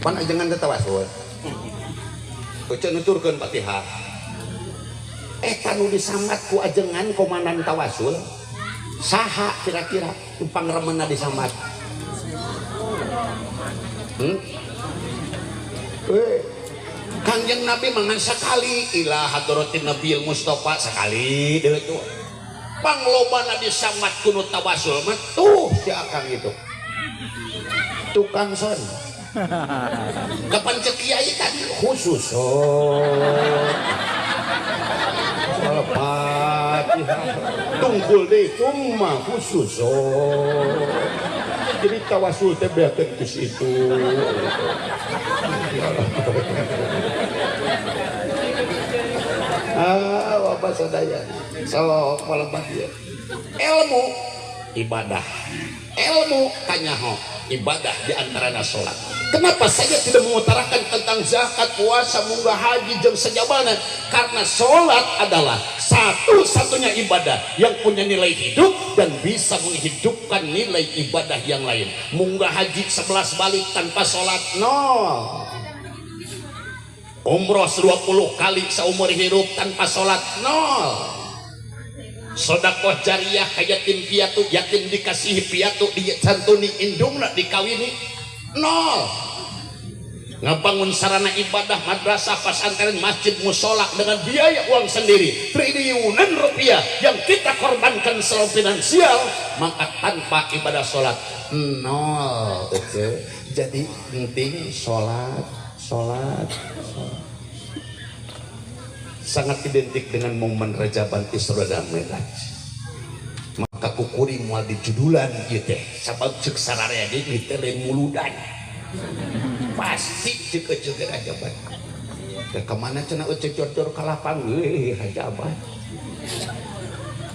pan ajengan teh tawasul euceun nuturkeun Fatihah nu disambat ku ajengan komandan tawasul saha kira-kira pangremenna disambat Kangjeng Nabi mangan sekali ila hadratin Nabiul Mustafa sekali deui tuh panglobana disambat kuno tawasul mah tuh si akang itu tukang son kapan cek kiai kan khusus Al-Fatihah tungkul deh cuma khusus jadi tawasul teh beakeun ku situ bapak sadaya sok malebat dia ilmu ibadah ilmu kanyaho ibadah diantaranya sholat. Kenapa saya tidak mengutarakan tentang zakat, puasa, munggah haji, jeung sajabana? Karena sholat adalah satu-satunya ibadah yang punya nilai hidup dan bisa menghidupkan nilai ibadah yang lain. Munggah haji 11 balik tanpa sholat nol. Umroh 20 kali seumur hidup tanpa sholat nol. Sodakoh jariyah yatim piatu, yatim dikasihi piatu, dicantuni indungna dikawini nol. Ngebangun sarana ibadah madrasah pesantren masjid musola dengan biaya uang sendiri triliunan rupiah yang kita korbankan secara finansial, maka tanpa ibadah sholat nol. Jadi penting sholat sangat identik dengan momen Rajaban Isra dan Mi'raj. Maka kukuri mual di judulan gitu sabab cek sararea di tele muludan pasti cek Rajaban ke kemana cenah cek jor kalapang Rajaban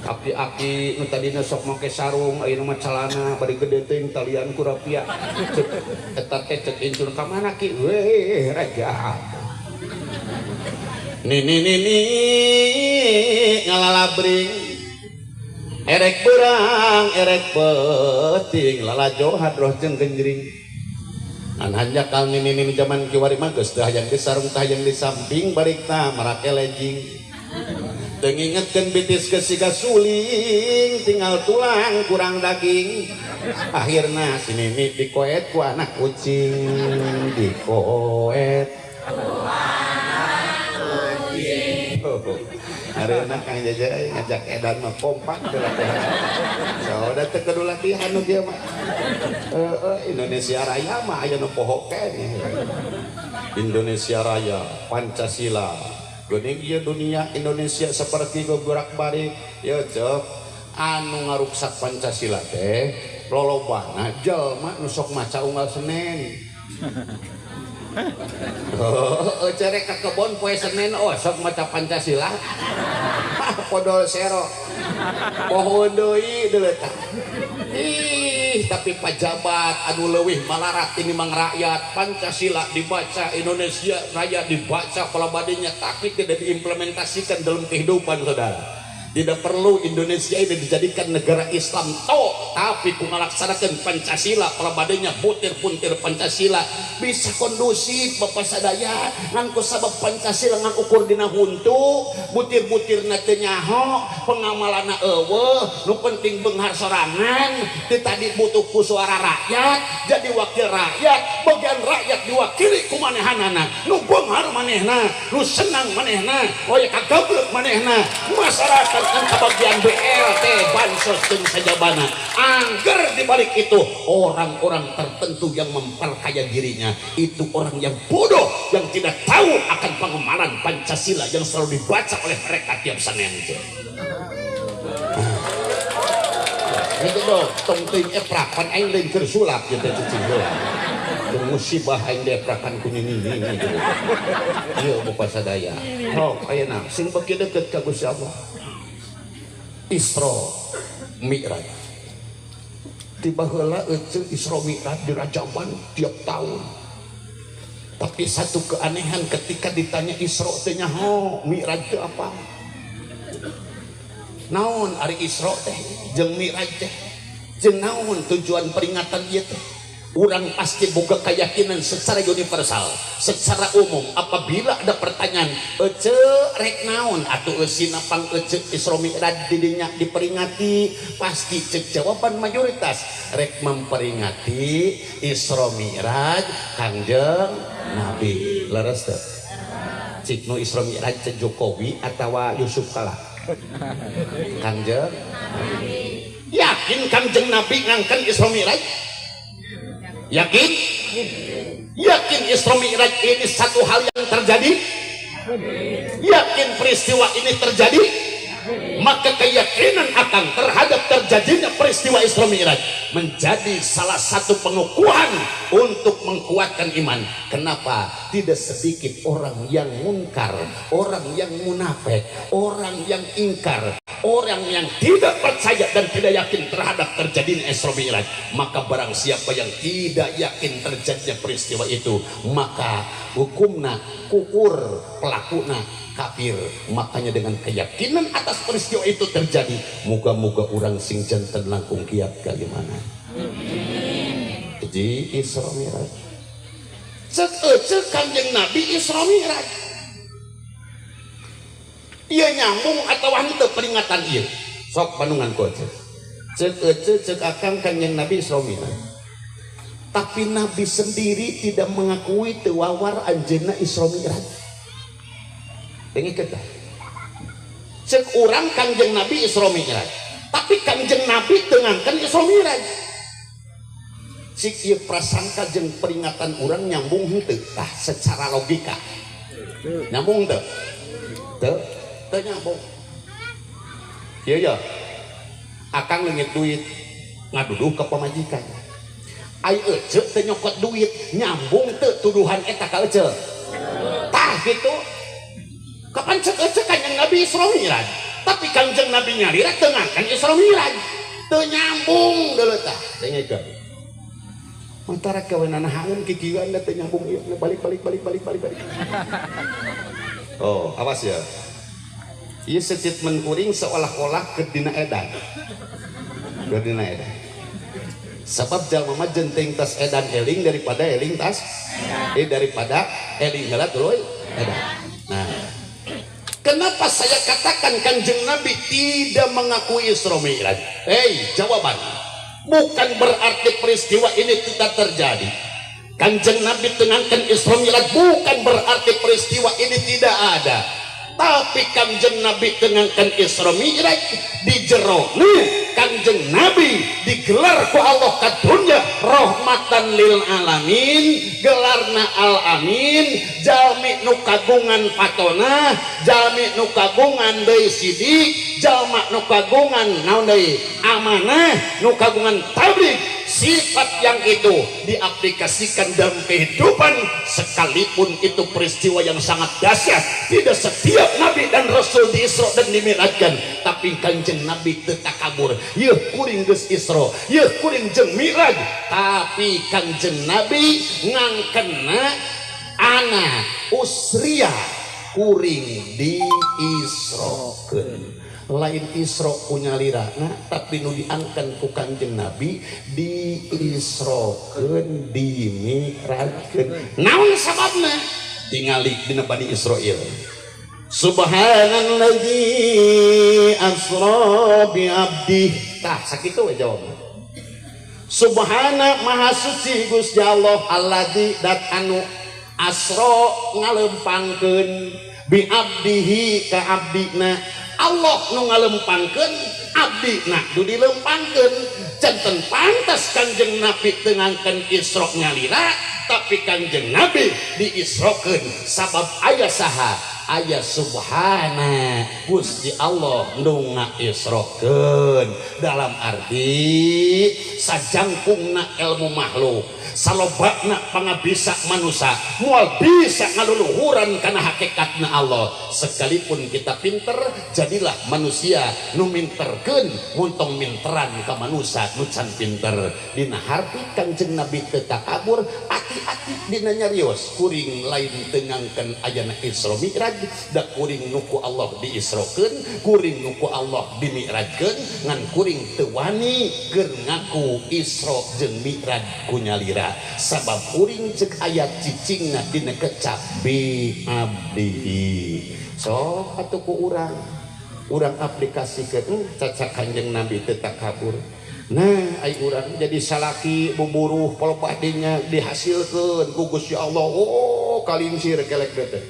tapi aki nu tadina sok make sarung ayeuna mah calana bari gede teuing talian ku rapia eta teh cek incun ka mana ki Rajaban ni ngalalabring erek berang erek peting lalajo hadroh jeung genjring anhanja kal nini zaman kiwari mah geus teu hayang di sarung teh hayang di samping barikna marake lejing teu ngingetkeun bitis geus siga suling tinggal tulang kurang daging akhirna si nini dikoet ku anak kucing dikoet hari anak Kang Jajai ngajak edan mah kompak soalnya teh kudu latihan nu dia mah Indonesia Raya mah aya nu poho keneh Indonesia Raya Pancasila geuning ieu dunia Indonesia seperti gogorak-barik ya cok anu ngaruksak Pancasila teh lolobana jelema nu sok maca unggal Senen cerek ke kebon poe Senin sok maca Pancasila podol sero pohon deui deleta tapi pejabat anu leuwih malarat ini mang rakyat Pancasila dibaca Indonesia Raya dibaca pelabadinya tapi tidak diimplementasikan dalam kehidupan saudara. Tidak perlu Indonesia ini dijadikan negara Islam tapi ku ngalaksanakeun Pancasila pelabadinya butir-buntir Pancasila bisa kondusif bapak sadaya ngan ku sabab Pancasila ngan ukur dina huntu butir-butirna teu nyaho pengamalanna eueuh nu penting beunghar sorangan teu tadi butuh ku suara rakyat jadi wakil rakyat bagian rakyat diwakili ku manehanana nu beunghar manehna nu senang manehna oye kagablek manehna masyarakat kan kebagian BLT bansos dan sajabana angger dibalik itu orang-orang tertentu yang memperkaya dirinya itu orang yang bodoh yang tidak tahu akan pengemalan Pancasila yang selalu dibaca oleh mereka tiap Senin itu dong tongting eprakan aing lain kersulap gitu cicing musibah aing deprakan kuning ini iya bapak sadaya ayeuna sing beki deukeut ka Gusti Allah Isra Mi'raj tiba heula euceun Isra Mi'raj di Rajaban tiap tahun tapi satu keanehan ketika ditanya Isra teh nyaho Mi'raj teh apa naon ari Isra teh jeung Mi'raj teh jeung naon tujuan peringatan ieu teh Orang pasti boga keyakinan secara universal, secara umum. Apabila ada pertanyaan, ece rek naon atau esina pang ece Isra Mi'raj didinya diperingati, pasti cek jawaban mayoritas rek memperingati Isra Mi'raj Kangjeng Nabi. Leres teh? Cik nu Isra Mi'raj cek Jokowi atau Yusuf Kala? Kangjeng Nabi. Yakin Kangjeng Nabi ngangkan Isra Mi'raj? Yakin? Yakin Isra Mi'raj ini satu hal yang terjadi? Yakin peristiwa ini terjadi? Maka keyakinan akan terhadap terjadinya peristiwa Isra Mi'raj menjadi salah satu pengukuhan untuk menguatkan iman. Kenapa? Tidak sedikit orang yang munkar, orang yang munafik, orang yang ingkar, orang yang tidak percaya dan tidak yakin terhadap terjadinya Isra Mi'raj. Maka barang siapa yang tidak yakin terjadinya peristiwa itu, maka hukumna kukur, pelakuna kafir. Makanya dengan keyakinan atas peristiwa itu terjadi, moga-moga orang sing janten langkung kiat kalimana. Jadi Isra Mi'raj cek Kanjeng Nabi Isra Mi'raj ia nyambung atau henteu peringatan ieu sok panungan ku cek akang Kanjeng Nabi Isra Mi'raj, tapi Nabi sendiri tidak mengakui tewawar anjeunna Isra Mi'raj. Dengi kita cek orang Kanjeng Nabi Isra Mi'raj, tapi Kanjeng Nabi tengangkan Isra Mi'raj. Cik ieu prasangka jeung peringatan orang nyambung henteu tah secara logika nyambung teu nyambung. Iya akang leungit duit ngaduduh ke pamajikan, ai ece teu nyokot duit, nyambung teu tuduhan eta ka ece tah gitu. Kapan cek ece Kanjeng Nabi Isra Mi'raj, tapi Kanjeng Nabi nyalira teu ngangkan Isra Mi'raj, teu nyambung deuleu tah. Dengekeun antara kawenan hangun kikian teu nyambung ieu balik. Oh, awas ya. Ieu statement kuring seolah-olah ke dina edan. Sebab jalma mah jenting tas edan eling daripada eling tas daripada eling heula tuluy edan. Nah, kenapa saya katakan Kanjeng Nabi tidak mengakui Isra Mi'raj? Jawaban bukan berarti peristiwa ini tidak terjadi. Kanjeng Nabi tengangkan Isra Mi'raj bukan berarti peristiwa ini tidak ada. Tapi Kanjeng Nabi tengangkan Isra Mi'raj di jerone Kanjeng Nabi digelar ku Allah ka dunya rahmatan lil alamin, gelarna al amin, jalmi nu kagungan patona, jalmi nu kagungan deui sidik, jalma nu kagungan naon deui amanah, nu kagungan tabligh. Sifat yang itu diaplikasikan dalam kehidupan sekalipun itu peristiwa yang sangat dahsyat. Tidak setiap Nabi dan Rasul di Isra dan dimi'rajkan, tapi Kanjeng Nabi teu takabur. Yeuh kuring geus Isra, yeuh kuring jeung Mi'raj, tapi Kanjeng Nabi ngangkenna ana usriya kuring di Israkeun. Lain Isra punya lirana, tapi nu diangkan ku Kanjeng Nabi di Israkeun, di Mi'rajkeun. Naon sababna? Tingali dina Bani Israil. Subhanalladzi asra bi abdi. Tah sakitu we jawabna. Subhana maha suci Gusti Allah alladzi dat anu asra ngalempangkeun bi abdihi ka abdina. Allah nu ngalempangkeun abdina nu dilempangkeun. Janten pantas Kanjeng Nabi tengangkan Isra nyalira, tapi Kanjeng Nabi diisrokeun sabab aya saha? Aya subhana Gusti Allah nu ngaisrokeun. Dalam arti sajangkungna ilmu makhluk, salobakna pangabisa manusia moal bisa ngaluluhuran kana hakikatna Allah. Sekalipun kita pinter, jadilah manusia nu minterkeun muntong minteran ka manusia nu can pinter. Dina harti Kanjeng Nabi teu takabur, ati-ati dina nyarios kuring lain tengangkeun ayana Isra Mi'raj, da kuring nuku Allah diisrokeun, kuring nuku Allah dimi'rajkeun, ngan kuring teu wani keur ngaku Isra jeung Mi'raj ku nyalira. jaga sabab uring cek ayat cicingna dina kecap bi abdihi sok atuh ku urang aplikasikeun cacak Kanjeng Nabi teu takabur. Nah ai urang jadi salaki buburuh polopah dinya dihasilkeun ku Gusti Allah. Oh kalinsir kelek teh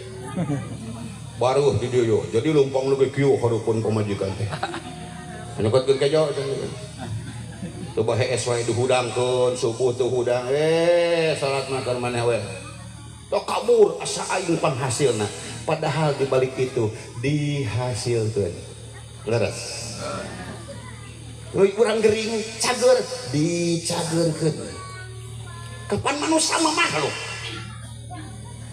baru di dieu jadi lumpang leuwih kieu hareupeun pamajikan teh nyokotkeun kejo tuh bae es wae dihudangkeun subuh tuh hudang salat makan maneh we tok kabur asa aing panghasilna padahal di balik itu dihasilkeun leres leuwih urang gering cager dicageurkeun kapan manusia mah makhluk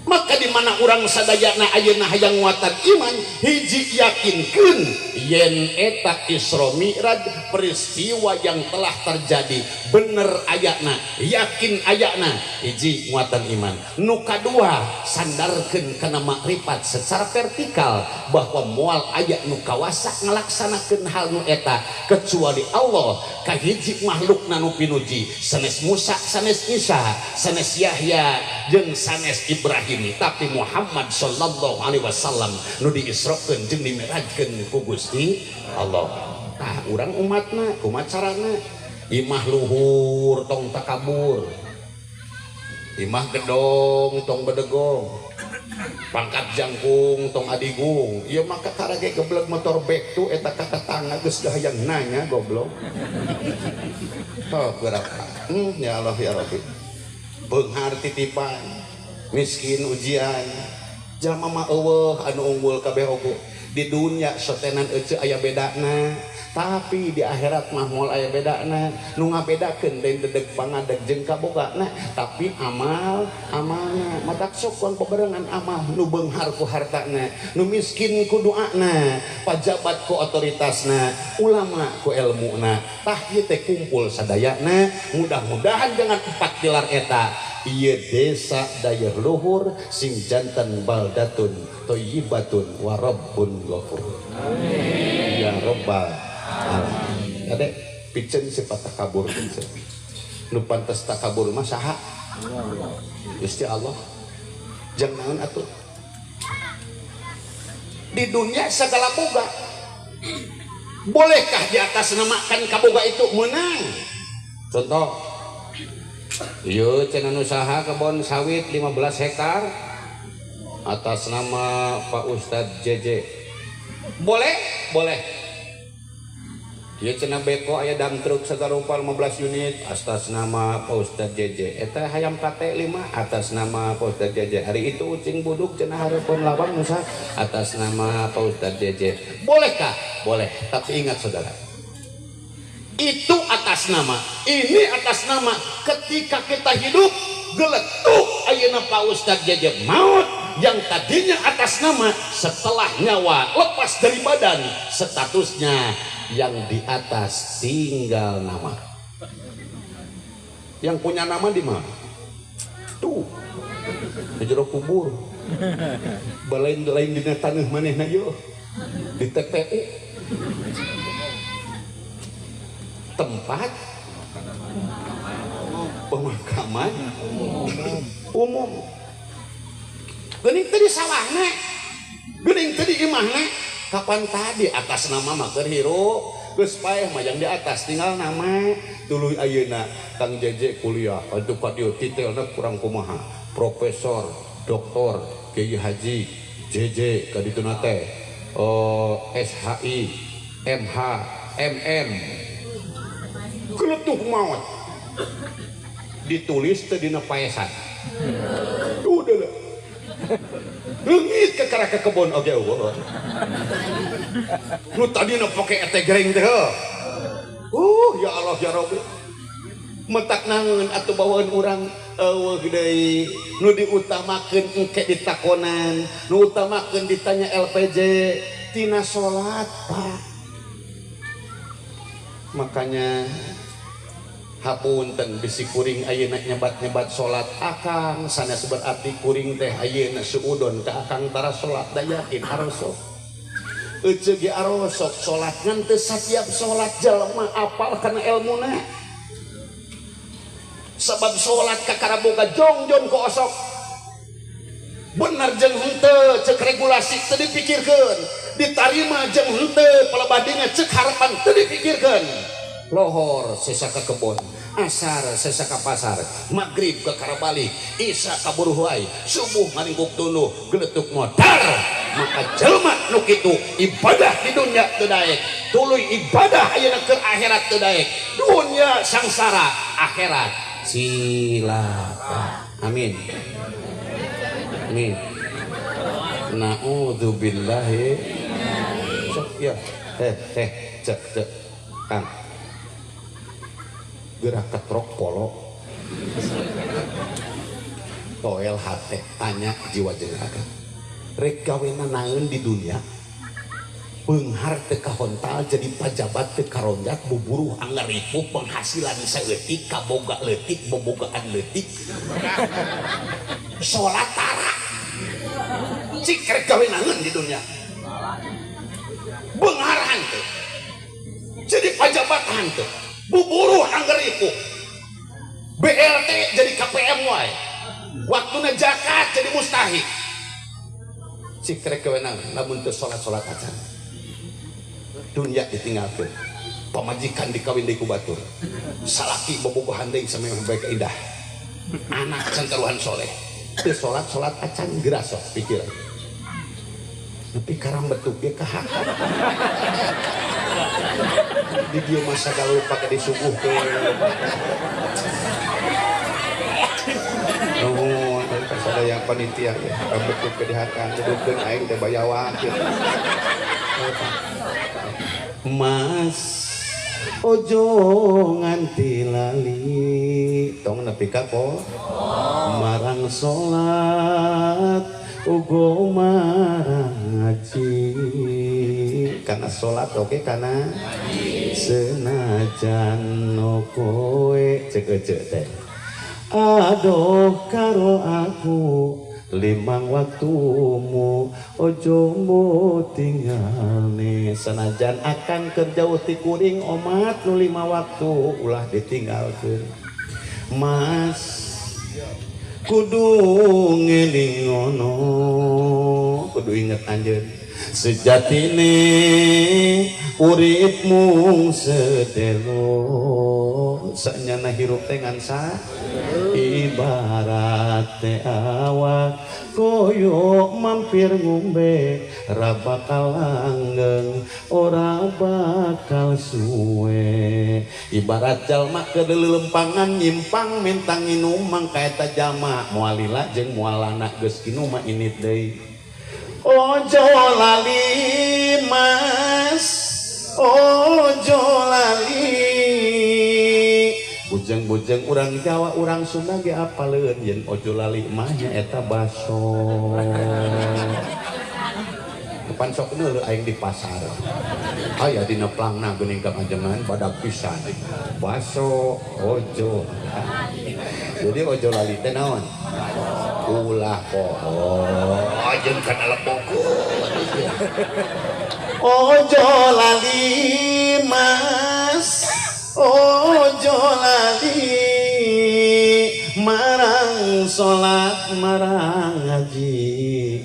maka di mana orang sadayana ayeuna hayang nguatan iman hiji yakinkeun yen eta Isra Mi'raj peristiwa yang telah terjadi bener ayana yakin ayana hiji nguatan iman nu kadua sandarkeun kana makrifat secara vertikal bahwa moal aya nu kawasa ngalaksanakeun hal nu eta kecuali Allah kahiji makhlukna nu pinuji sanes Musa sanes Isa sanes Yahya jeung sanes Ibrahim tapi Muhammad sallallahu alaihi wasallam nu diisrokeun jeung dimirajkeun ku Gusti Allah. Tah urang umatna kumaha carana? Imah luhur tong takabur. Imah gedong tong bedegong. Pangkat jangkung tong adigung. Ieu mah kakarage geblek motor bek tu eta ka tetangga geus hayang nanya goblok. Toh berapa? Ya Allah ya Rabbi. Beunghar titipan miskin ujian jalma mah eueuh anu unggul kabeh oge di dunya sotenan ece aya bedana tapi di akhirat mah moal aya bedana nu ngabedakeun deui dedeg pangadeg jeung kabogana tapi amalna matak sok kuang pabarengan amal nu beunghar ku hartana nu miskin ku doana pajabat ku otoritasna ulama ku ilmuna tah ieu teh kumpul sadayana mudah-mudahan dengan 4 pilar eta ieu desa daya luhur sing jantan baldatun thayyibatun wa rabbun ghafur ya rabbal alamin ade pikeun sifat takabur nu pantes takabur mah saha Gusti Allah jeung naon atuh di dunia segala boga bolehkah di atas namakan kaboga itu menang contoh ieu cenah usaha kebon sawit 15 hektar atas nama Pak Ustadz JJ boleh ieu cenah beko aya dam truk sagarupa 15 unit atas nama Pak Ustadz JJ eta hayam kate 5 atas nama Pak Ustadz JJ hari itu ucing buduk cenah hareupeun lawang nusa atas nama Pak Ustadz JJ bolehkah boleh tapi ingat saudara itu atas nama ini atas nama ketika kita hidup geletuk ayeuna Pak Ustadz JJ maut yang tadinya atas nama setelah nyawa lepas dari badan statusnya yang di atas tinggal nama yang punya nama di mana tuh di jero kubur balain dina taneuh manehna yeuh di TPU tempat pemakaman umum geuning teh di sawahna geuning teh di imahna kapan tadi atas nama mah keur hirup geus paeh mah yang di atas tinggal nama tuluy ayeuna Kang JJ kuliah atuh ka dieu titelna kurang kumaha profesor doktor Kiai Haji JJ ka dituna teh SHI MH MM keletuh maut ditulis teh dina paesan udah lah leungit ke karaka kebon oge eueuh nu tadina pake ete gereng teh ya Allah ya Rabbi mentak nangeun atuh bawaan urang eueuh deui nu diutamakeun engke ditakonan nu utamakeun ditanya LPJ tina salat Pak makanya hapunten bisi kuring ayeuna nyebat-nyebat salat akang sanes berarti kuring teh ayeuna suudon ka akang tara salat da yakin arosok euceuk ge arosok salat ngan teu satiap salat jalma apal kana ilmuna sebab salat kakaraboga jong-jong ko osok bener jeung henteu cek regulasi teu dipikirkeun ditarima jeung henteu palebadina cek harapan teu dipikirkeun lohor sesaka kebon asar sesaka pasar magrib ke karabali isya kaburuh wae subuh ngaringkuk tuluh geletuk modal maka jelema nu kitu ibadah di dunia teu daek tuluy ibadah ayeuna ke akhirat teu daek dunia sangsara akhirat silaka amin amin naudzubillahi ya cek Kang gerak ketrok polo toel hate tanya jiwa jenaka rek gawena naeun di dunia beunghar teu kahontal jadi pajabat teu karonjak buburuh anggar ripuh penghasilan saeutik kaboga leutik bobogaan leutik salat tara cik rek gawena naeun di dunia beunghar hanteu jadi pajabat hanteu buburuh anggar ripuh BLT jadi KPM wae waktuna zakat jadi mustahik cik rek kewenang lamun teu salat-salat acan dunia ditinggalkeun pamajikan dikawin deui ku batur salaki bobogohan deui samemeh bae indah anak can karuhan soleh teu salat-salat acan geura sok pikiran tapi karang betuk ge kahakak di dia masa kalau pakai disuguhkeun oh pas ada yang panitia ya betul kedihakan dudukkeun aing teh bayawa Mas ojo nganti lali tong nepi ka po marang salat ugo marang ngaji karena salat oke karena senajan no kowe cek teh aduh karo aku limang waktumu ojo mau tinggal nih senajan akan kerjauh ti kuring omat nu 5 waktu ulah ditinggalkeun Mas kudu ngelingono kudu inget anjeun sejatine urip mung sedelo sanyana hirup teh ngan sa ibarat teh awak koyo mampir ngombe ra bakal langgeng ora bakal suwe ibarat jalma kedeuleulempangan nyimpang mintang nginum mangka eta jalma moal lila jeung moal lana geus kitu mah init deui ojo lali Mas ojo lali bujeng-bujeng urang Jawa urang Sunda ge apaleun yen ojo lali mah nya eta baso depan sok neuleuh aing di pasar aya dina plangna geuning ka panjenengan badag pisan baso ojo jadi ojo lali teh naon ulah pohon jeung kana lepokeun ojo lali Mas ojo lali marang salat marang ngaji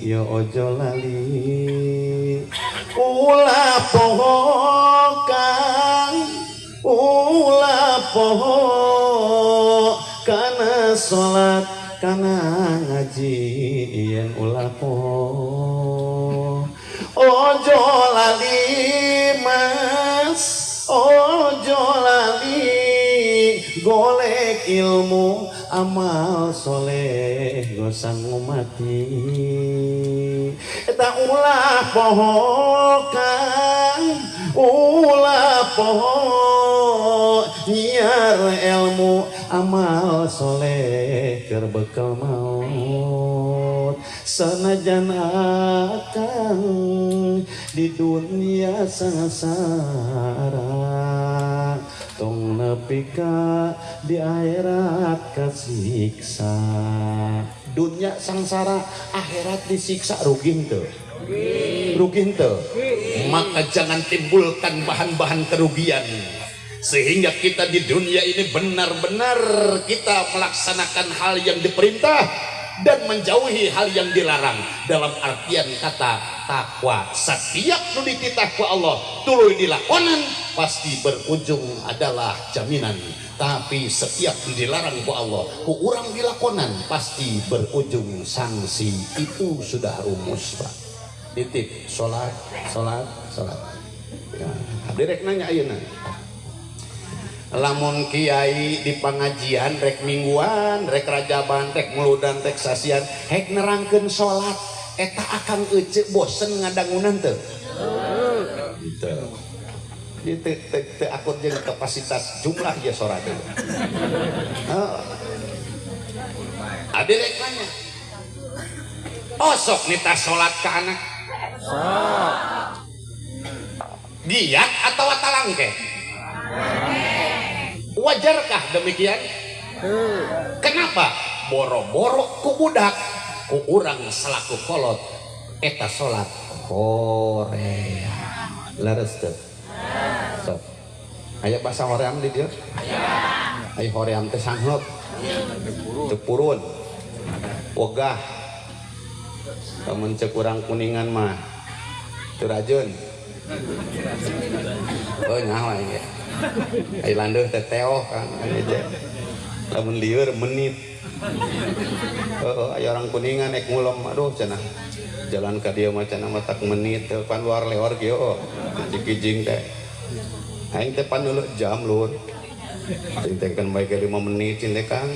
yo ojo lali ulah poho kang ulah poho kana salat kana ngaji yen ulah poho ojo lali Mas ojo lali golek ilmu amal soleh gosang ngumati eta ulah poho kang ulah poho nyiar ilmu amal soleh keur bekal maut sanajan akang di dunia sangsara tong nepi ka di akhirat kasiksa dunia sangsara akhirat disiksa rugi henteu rugi henteu maka jangan timbulkan bahan-bahan kerugian sehingga kita di dunia ini benar-benar kita melaksanakan hal yang diperintah dan menjauhi hal yang dilarang. Dalam artian kata takwa, setiap nu dititah ku Allah tuluy dilakonan pasti berujung adalah jaminan. Tapi setiap dilarang ku Allah ku urang dilakonan pasti berujung sanksi. Itu sudah rumus, Pak. Titip salat ya, direk nanya ayeuna lamun kiai di pengajian rek mingguan rek rajaban rek meludan rek sasian hek nerangkeun salat eta akang ece bosen ngadangunan teu gitu. Teu akur jeung kapasitas jumlah ya salat teh. Ade rek nanya. Oh sok nita salat ka anak. Sok. Giat atau talangke? Wajarkah demikian? Kenapa? Boro-boro ku budak ku urang selaku kolot eta salat Korea. Leres teu? Sok. Aya bahasa hoream di dieu? Aya. Aya hoream teh sanglot. Teu purun. Wegah. Lamun ceuk urang kuningan mah teu rajun. Oh nyawa ya. Ai landeuh teh teoh kan aja. Lamun lieur menit. Aya orang kuningan naik ngulom aduh cenah. Jalan ka dieu mah cenah matak menit teu pan luar leor kieu. Cikijing teh. Aing teh pan dulu jam lur. Aing teh kan bae 5 menit cing teh Kang.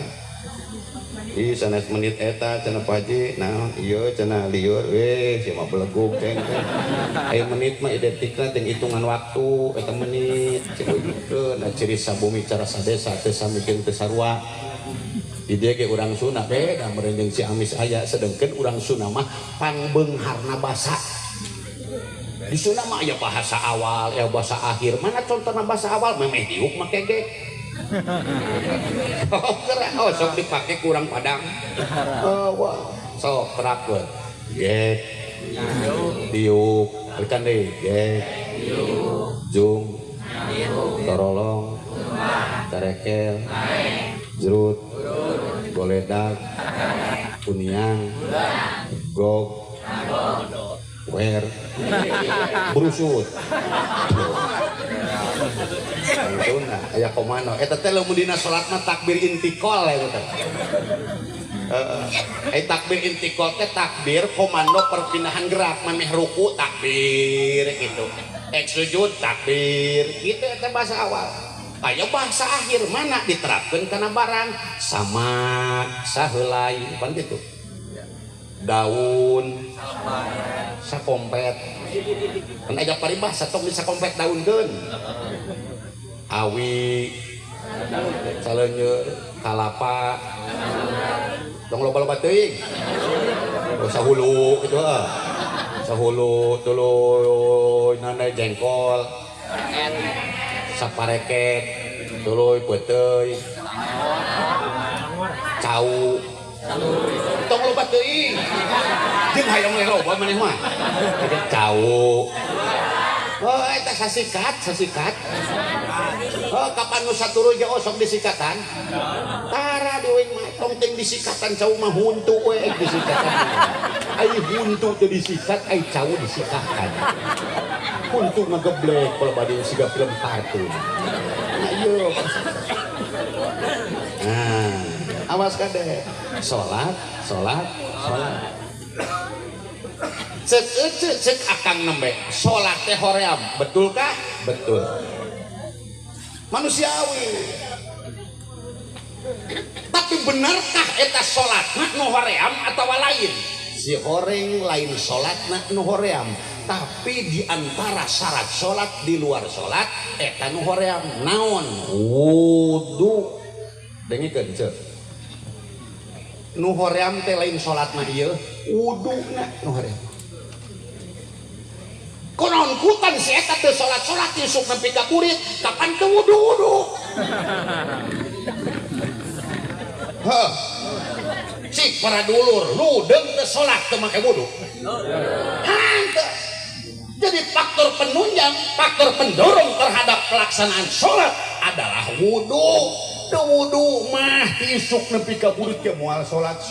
Ih sanes menit eta cenah Pak Haji. Nah ieu cenah lieur weh sia mah belegug teh. Aya menit mah identikna jeung hitungan waktu eta menit. Ceukeun ciri sabumi cara sadesa teh samikeun teu sarua. Di dieu ge urang Sunda beda meureun jeung si Amis aya sedengkeun urang Sunda mah pangbeungharna basa. Di Sunda mah aya bahasa awal, ya bahasa akhir. Mana contohna bahasa awal memeh diuk make ge. Oh sok dipake kurang Padang. Wah sok terakeun gek diuk kan deui gek jung torolong tarekel jerut goledak kuniang gog wer brusut Sunda aya komando eta teh lamun dina salat mah takbir intikal eta teh. Takbir intikal teh takbir komando perpindahan gerak mameh ruku takbir gitu. Sujud takbir gitu eta bahasa awal. Aya bahasa akhir mana diterapkeun kana barang sama saheulai pan kitu. Daun sakompet. Kan aya paribahasa tong bisa kompet daunkeun. Awi saleunyeun kalapa tong loba-loba teuing sahulu kitu sahulu tuluy nana jengkol sapareket tuluy peuteuy cau tong loba teuing jeung hayang loba maneh mah cau. Oh eta sasikat. Oh kapan nu saturuy ge osok disikatan? Tara dieuing mah tong teh disikatan cau mah huntu we disikatan. Ai huntu teu disikat, ai cau disikatan. Huntu ngageblek kalau bade siga film kartun. Nah ieu. Nah, awas kade. Salat. Cek akang nembe salat teh hoream betulkah? Betul. Manusiawi. Tapi benarkah eta salatna nu hoream atawa lain? Si horeng lain salatna nu hoream, tapi di antara syarat salat di luar salat eta nu hoream naon? Wudu. Dengikeun ceuk. Nu hoream teh lain salatna ieu, wuduna nu hoream. Konon kutan si eta teu salat-salat isuk nepi ka kurit, kapan teu wudu-wudu. Heh. Cik para dulur, ludeng teu salat teu make wudu. Hanteu. Jadi faktor penunjang, faktor pendorong terhadap pelaksanaan salat adalah wudu. Da wudu mah isuk nepi ka burit ge moal salat.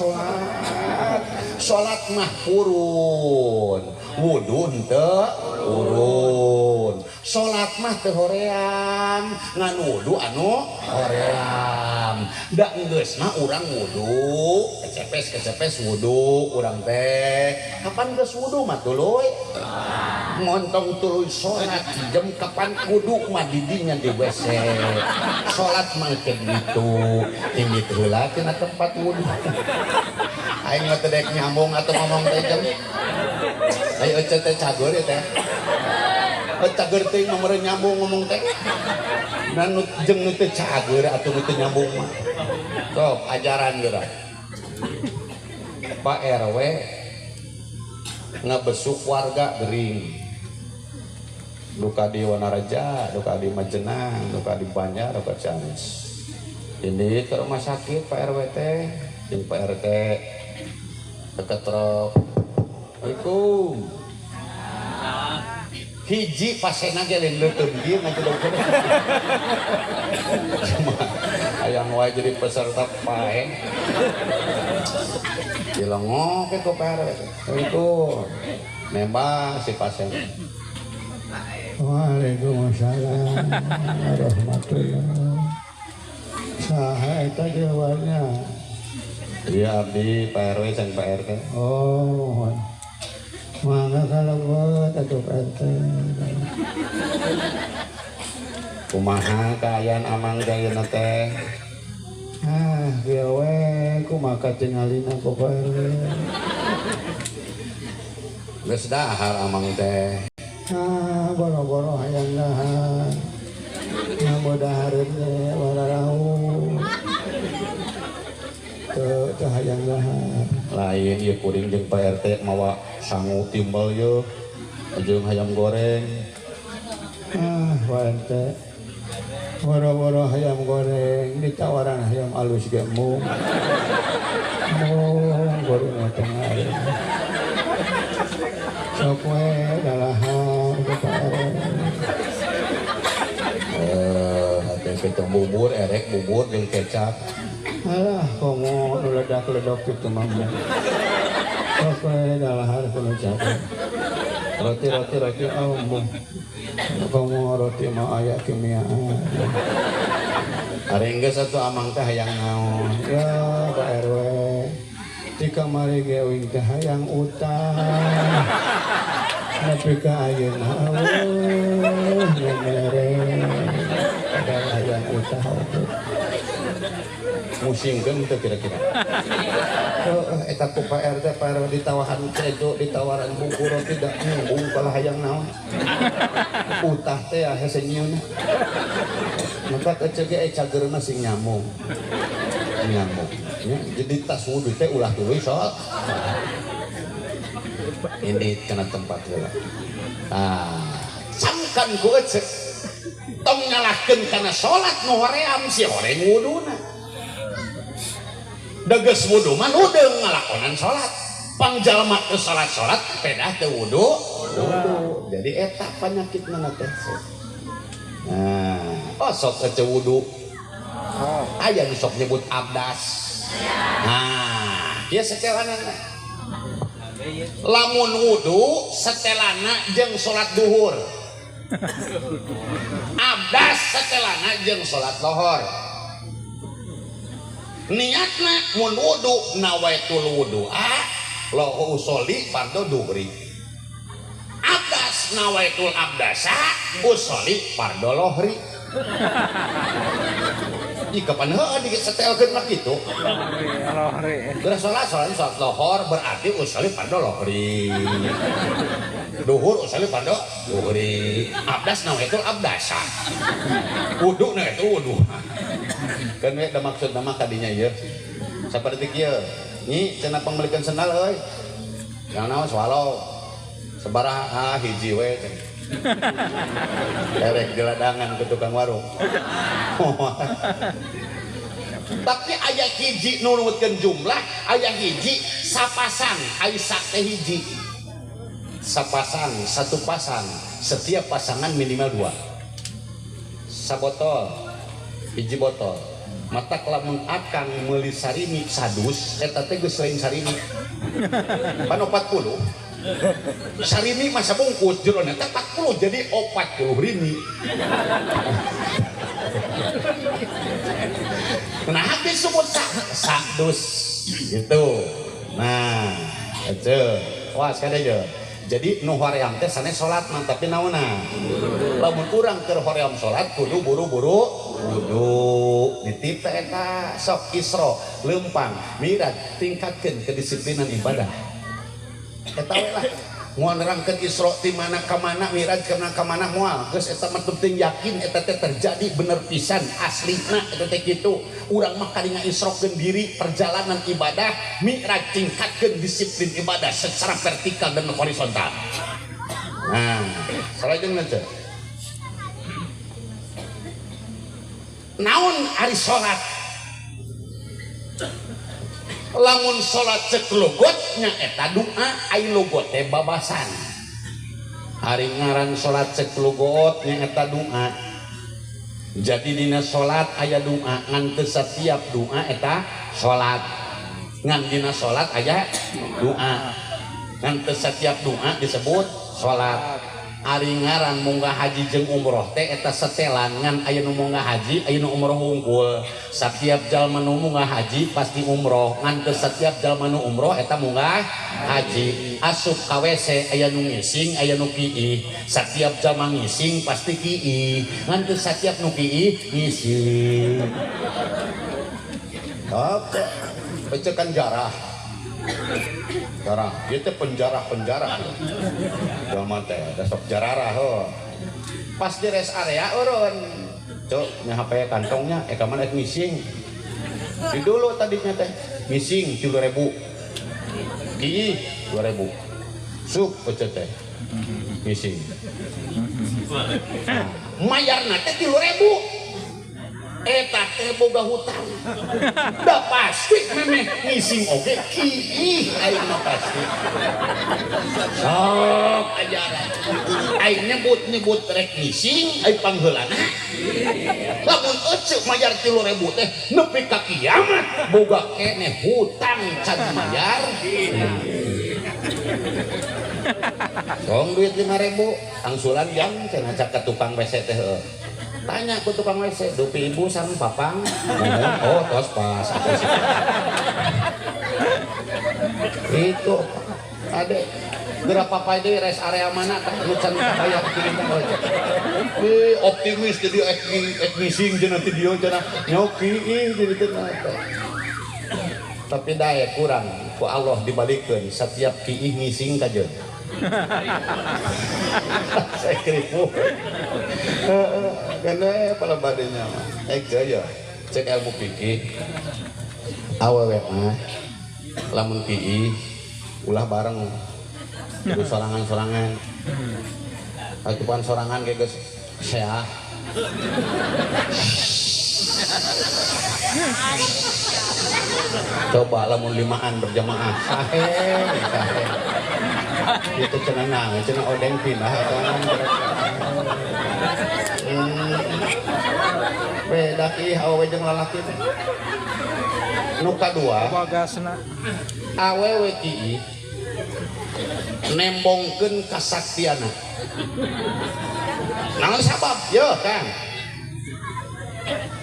Salat mah purun, wudu henteu purun. Salat mah teu hoream, ngan wudu anu hoream. Da geusna urang wudu, kecepes wudu urang teh. Kapan geus wudu mah tuluy? Montong tuluy salat jam kapan wudu mah di dinya di WC. Salat mah gitu timit heula tina tempat wudu. Aing mah teu dek nyambung atuh ngomong teh jam. Ayo ecet teh cager ya teh. Cager teh mah meureun nyambung ngomong teh. Dan jeung nu teu cager atuh nu teu nyambung mah. Sok ajaran geura. Pak RW ngabesuk warga gering. Duka di Wanaraja, duka di Majenang, duka di Banjar, duka Ciamis. Ini ke rumah sakit Pak RW teh, jeung Pak RT deket truk. Assalamualaikum. Hiji pasena ge lain leuteum dieu ngajedog. Hayang wae jadi peserta pae. Dilengok ke Pak RW. Assalamualaikum. Nembak si pasien. Waalaikumsalam warahmatullahi. Saha eta jawabannya? Iya abdi Pak RW jeung Pak RT. Oh, mangga kalebet atuh Pak RT. Kumaha kaayaan amang dayeuna teh? Kieu we kumaha katingalina ku Pak RW. Geus dahar amang teh. Boro-boro hayang dahar. Ngabodahareun teh wararahu. Teu hayang dahar. Lain ieu kuring jeung Pak RT mawa sangu timbal yeuh jeung hayam goreng. Pak RT boro-boro hayam goreng ditawaran hayam alus ge mung. Goreng tengah. Sok we dalahan Pak RW. Ate ketemu bubur erek bubur jeung kecap. Alah komo nu ledak-ledok kitu mah. Sok we dalahan kudu capek. Roti aum. Komo roti mah aya kimiaan. Ari geus atuh amang teh hayang naon? Ya Pak RW. Di kamari gewing teh hayang utang. Nepi ka ayeuna mere ada hayang utang. Musingkeun teh kira-kira. Eta ku Pak RT ditawaran cedo ditawaran bubur roti da nyambung kalau hayang naon. Utah teh hese nyieun. Maka kecege cageurna sing nyambung. Nyambung. Ya, jadi tas wudu teh ulah tuluy sok. Ini kena tempat heula. Sangkan ku ecek. Tong nyalahkeun kana salat nu hoream si horeng wuduna. Dageus wudu mah udeung ngalakonan salat. Pangjalma teu salat pedah teu wudu. Jadi eta panyakitna teh. Sok ece wudu. Aya nu sok nyebut abdas. Ieu setelana. Lamun wudu setelana jeung salat duhur. Abdas setelana jeung salat lohor. Niatna mun wudu nawaitul wudu'a lo usoli fardu duhri. Abdas nawaitul abdasa usoli fardu lohri. Kapan heuh disetelkeun mah kitu. Lohri. Geus salat lohor berarti usoli fardu lohri. Duhur usoli fardu duhri. Abdas nawaitul abdasa. Wudu na itu wudu. Kan we da maksud nama kadinya ieu. Saperti kieu. Nyi cenah pangmelikeun sendal euy. Yang naon swallow. Sabaraha hiji we cenah. Derek diladangan ke tukang warung. Tapi aya hiji nurutkeun jumlah, aya hiji sapasang, aisak teh hiji. Sapasang, satu pasang, setiap pasangan minimal 2. Sabotol hiji botol mata lamun akang meuli sarimi sadus eta teh geus lain sarimi pan 40 sarimi masa bungkus jerona teh 40 jadi 40 rini nah habis sebut sadus gitu nah aja wah sekali aja jadi nu hoream teh sanes salat mah tapi naonna lamun urang keur hoream salat kudu buru-buru wudu nitip eta sok isra leumpang mirad tingkatkeun kedisiplinan ibadah eta we lah moal nerangkeun isra ti mana ka mana mirad kana ka mana moal geus eta mah penting yakin eta teh terjadi bener pisan aslina eta teh kitu urang mah kali ngaisrokeun diri perjalanan ibadah mirad tingkatkeun disiplin ibadah secara vertikal dan horizontal. Nah salajengna teh naon ari salat lamun salat cek logotnya eta doa ai logot teh babasan hari ngaran salat cek logotnya eta doa jadi dina salat aya doa ngan teu setiap doa eta salat ngan dina salat aya doa ngan teu setiap doa disebut salat ari ngaran munggah haji jeung umroh teh eta setelan ngan aya nu munggah haji aya nu umroh hungkul setiap jalma nu munggah haji pasti umroh ngan teu setiap jalma nu umroh eta munggah haji asup ka WC aya nu ngising aya nu kiih setiap jalma ngising pasti kiih ngan teu setiap nu kiih ngising apa pecekan jarah jarah itu penjara jalma teh ada sok jararah pas di rest area urun cok nya HP kantongnya kaman ek missing di dulu tadinya teh missing 3.000 kieu 2.000 sup pecet teh missing mayarna teh 3.000 eta teh boga hutang da pasti memeh ngising oge kiih ayeuna pasti sok ajaran aing nyebut rek ngising ai pangheulana lamun euceuk mayar 3.000 teh nepi ka kiamat boga keneh hutang can mayar dong duit 5.000 angsulan jam cenah cak ka tukang WC teh tanya ke tukang WC dupi ibu sang papang oh tos pas itu adek berapa apa deh rest area mana tak lucan kayak kirim optimis jadi missing cenah ti dieu cenah nyoki jadi teh tapi daya kurang ku Allah dibalikkeun setiap kiih ngising kajeun saya keripu karena pala badannya mah aja cek ilmu fikih awewe mah lamun kiih ulah bareng kudu sorangan-sorangan atupan sorangan ge geus seah coba lamun limaan berjamaah sahe itu cenah nang cenah odeng pindah beda kieu awewe jeung lalaki teh nu kadua awewe kieu nembongkeun kasaktiana naon sabab yeuh Kang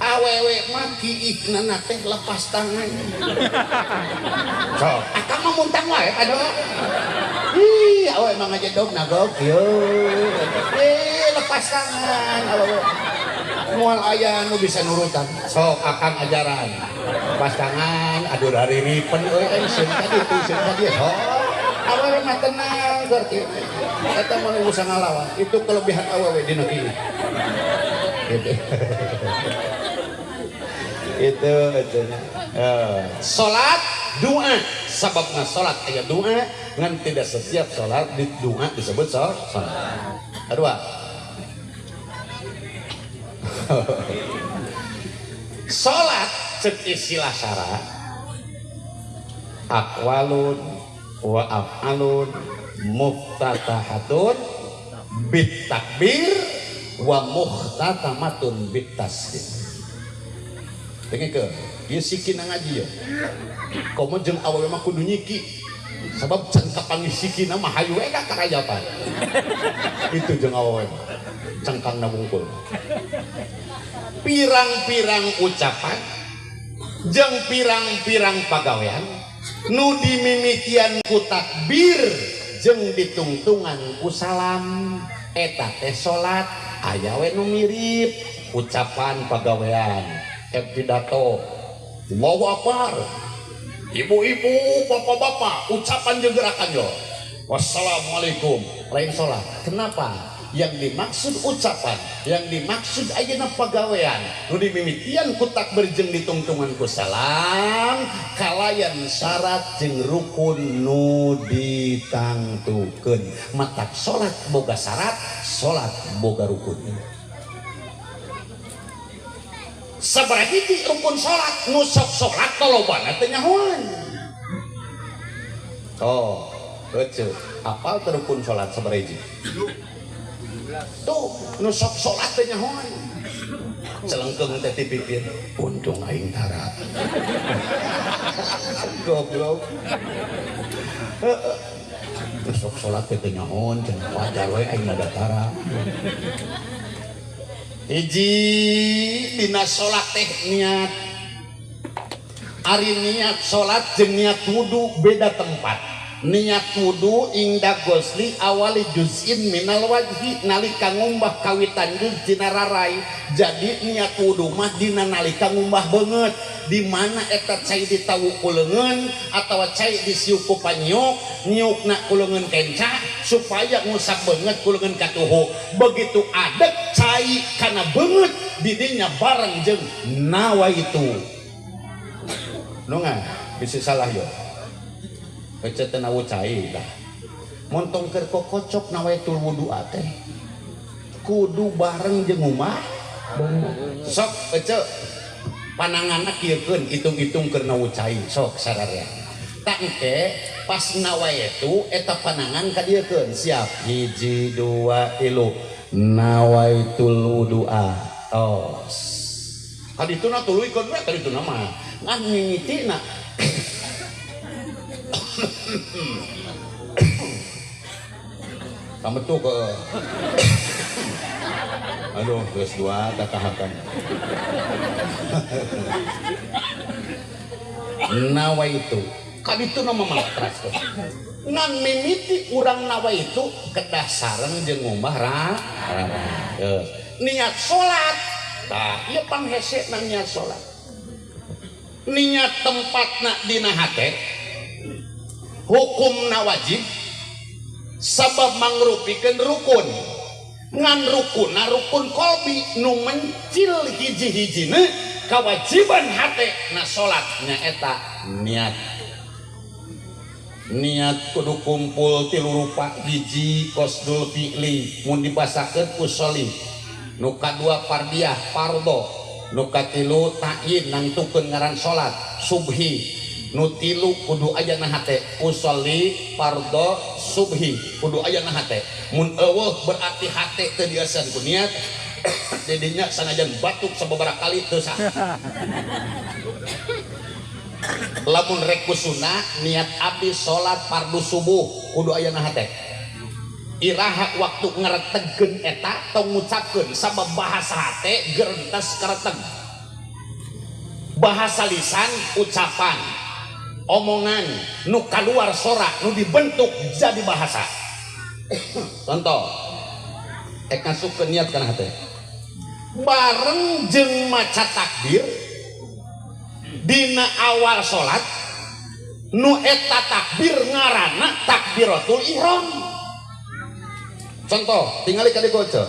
awewe mah kiikna teh lepas tangan sok akang mah muntang wae aduh ih awewe mah ngajedog nagok yeuh lepas tangan awewe moal aya nu bisa nurutan sok akang ajaran lepas tangan aduh dari ripen euy seun tadi sok awewe mah tenang ngerti eta mah nu usah ngalawan itu kelebihan awewe dina kieu gitu itu salat doa sababna salat aya doa ngan tidak setiap salat di doa disebut salat kedua salat cek istilah syara aqwalun wa af'alun muftatahatun bit takbir wa muhtatamatun bit tasbih ke ieu sikina ngaji ya komo jeung awewe mah kudu nyiki sabab can kapanggih sikina mah hayu we ka karajapan itu jeung awewe cangkangna bungkul pirang-pirang ucapan jeung pirang-pirang pagawean nu dimimitian ku takbir jeung ditungtungan ku salam eta teh salat aya we nu mirip ucapan pagawean pidato Allahu Akbar ibu-ibu bapak-bapak ucapan jeung gerakan yo wassalamualaikum lain salat kenapa yang dimaksud ucapan yang dimaksud ayeuna pagawean nu dimimitian ku takbir jeung ditungtungan ku salam kalayan syarat jeung rukun nu ditangtukeun matak salat boga syarat salat boga rukun sabaraha hiji rukun salat nu sok salat lobana teu nyahoan oh heuceu apal teu rukun salat sabaraha hiji tuh nu sok salat teh nyahoan celengkeung teh ti pipir untung aing tara goblok nu sok salat teh nyahoan cenah wajar we aing mah tara hiji dina salat teh niat ari niat salat jeung niat wudu beda tempat niat wudu ingda gosli awali juz'in minal wajhi nalika ngumbah kawitan juz dina rarai jadi niat wudu mah dina nalika ngumbah beungeut di mana eta cai ditawu ku leungeun atawa cai disiuk ku panyuk nyiukna ku leungeun kenca supaya ngusap beungeut ku leungeun katuhu begitu adek cai kana beungeut di dinya bareng jeung nawaitu nu ngah bisi salah yo kecet nawu cai dah montong keur kokocok nawaitul wudu teh kudu bareng jeung umah sok kecet pananganna kieukeun hitung-hitung keur nawu cai sok sararea tak engke pas nawaitu eta panangan ka dieukeun siap 1 2 3 nawaitul wudu tos kadituna tuluikeun we kadituna mah ngan mimitina kamu tuh ke aduh geus dua takahakan nawaitu kaditu nama malakras ngan mimiti urang nawaitu kedah sareng jeung ngomah niat salat tah ieu panghese na niat salat niat tempatna dina hate hukumna wajib sabab mangrupikeun rukun ngan rukunna rukun qalbi nu mencil hiji-hijina kewajiban hate na salat nyaeta niat kudu kumpul 3 rupa hiji qasdul fi'li mun dibasakeun usolli nu kadua fardiyah fardho nu katilu ta'yin nangtukeun ngaran salat subhi nu tilu kudu aya na hate usolli fardho subhi kudu aya na hate mun eueuh berarti hate teu dieuseun ku niat dedinya sanajan batuk sababaraha kali teu sah lamun rek kusuna niat abdi salat fardu subuh kudu aya na hate iraha waktu ngaretegkeun eta tong ngucapkeun sabab bahasa hate geurentes kareteg bahasa lisan ucapan omongan nu kaluar sorak nu dibentuk jadi bahasa contoh masuk niat kana hate bareng jeung maca takbir dina awal salat nu eta takbir ngaranna takbiratul ihram contoh tingali ka dieu goce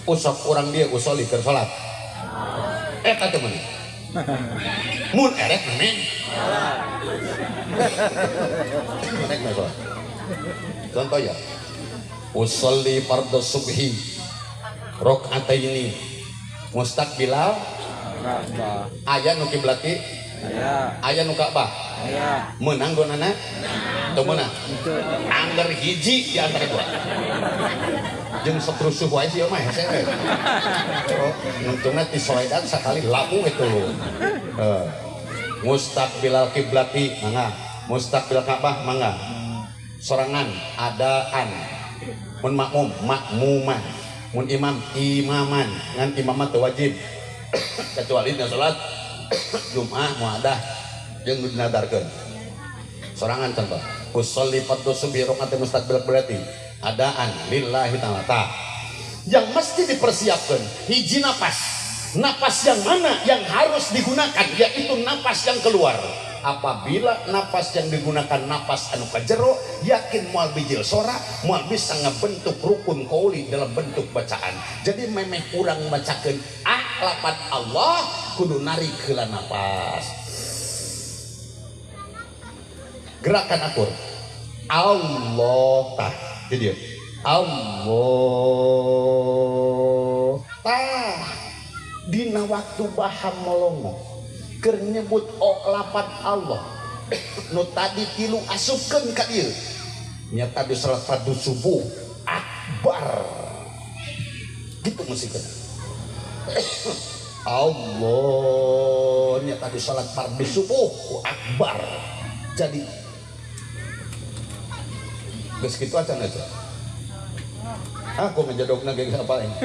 usok urang dia usolli keur salat eta teh meunang mun erek neng contoh ya usolli fardhu subhi rakaataini mustaqbilal aya nu kiblati aya nu ka'bah meunang donana teu meunang angger hiji di antara dua jeung setrusuh wae sih mah hese we. Oh, untungna ti soedan sakali lamu itu. Mustaqbilal kiblati mangga. Mustaqbil Ka'bah mangga. Sorangan adaan. Mun makmum makmuman. Mun imam imaman. Ngan imamat teu wajib. Kecuali dina salat Jumat muadah jeung dinadarkeun. Sorangan contoh. Usolli fardhu subhi rakaat mustaqbil berarti adaan lillahi ta'ala. Yang mesti dipersiapkan hiji napas yang mana yang harus digunakan, yaitu napas yang keluar. Apabila napas yang digunakan napas anu ka jero, yakin moal bijil sora, moal bisa ngabentuk rukun qauli dalam bentuk bacaan. Jadi memeh kurang bacakeun lapan Allah kudu narik heula napas. Gerakan akur Allah tah jadi Allah tah dina waktu baham molongo keur nyebut lapan Allah nu tadi tilu asupkeun ka ieu nya tadi salat fardu subuh akbar gitu musikeun Allah nya tadi salat fardu subuh akbar jadi geus kitu acan aja aku ngejadogna ge apa ini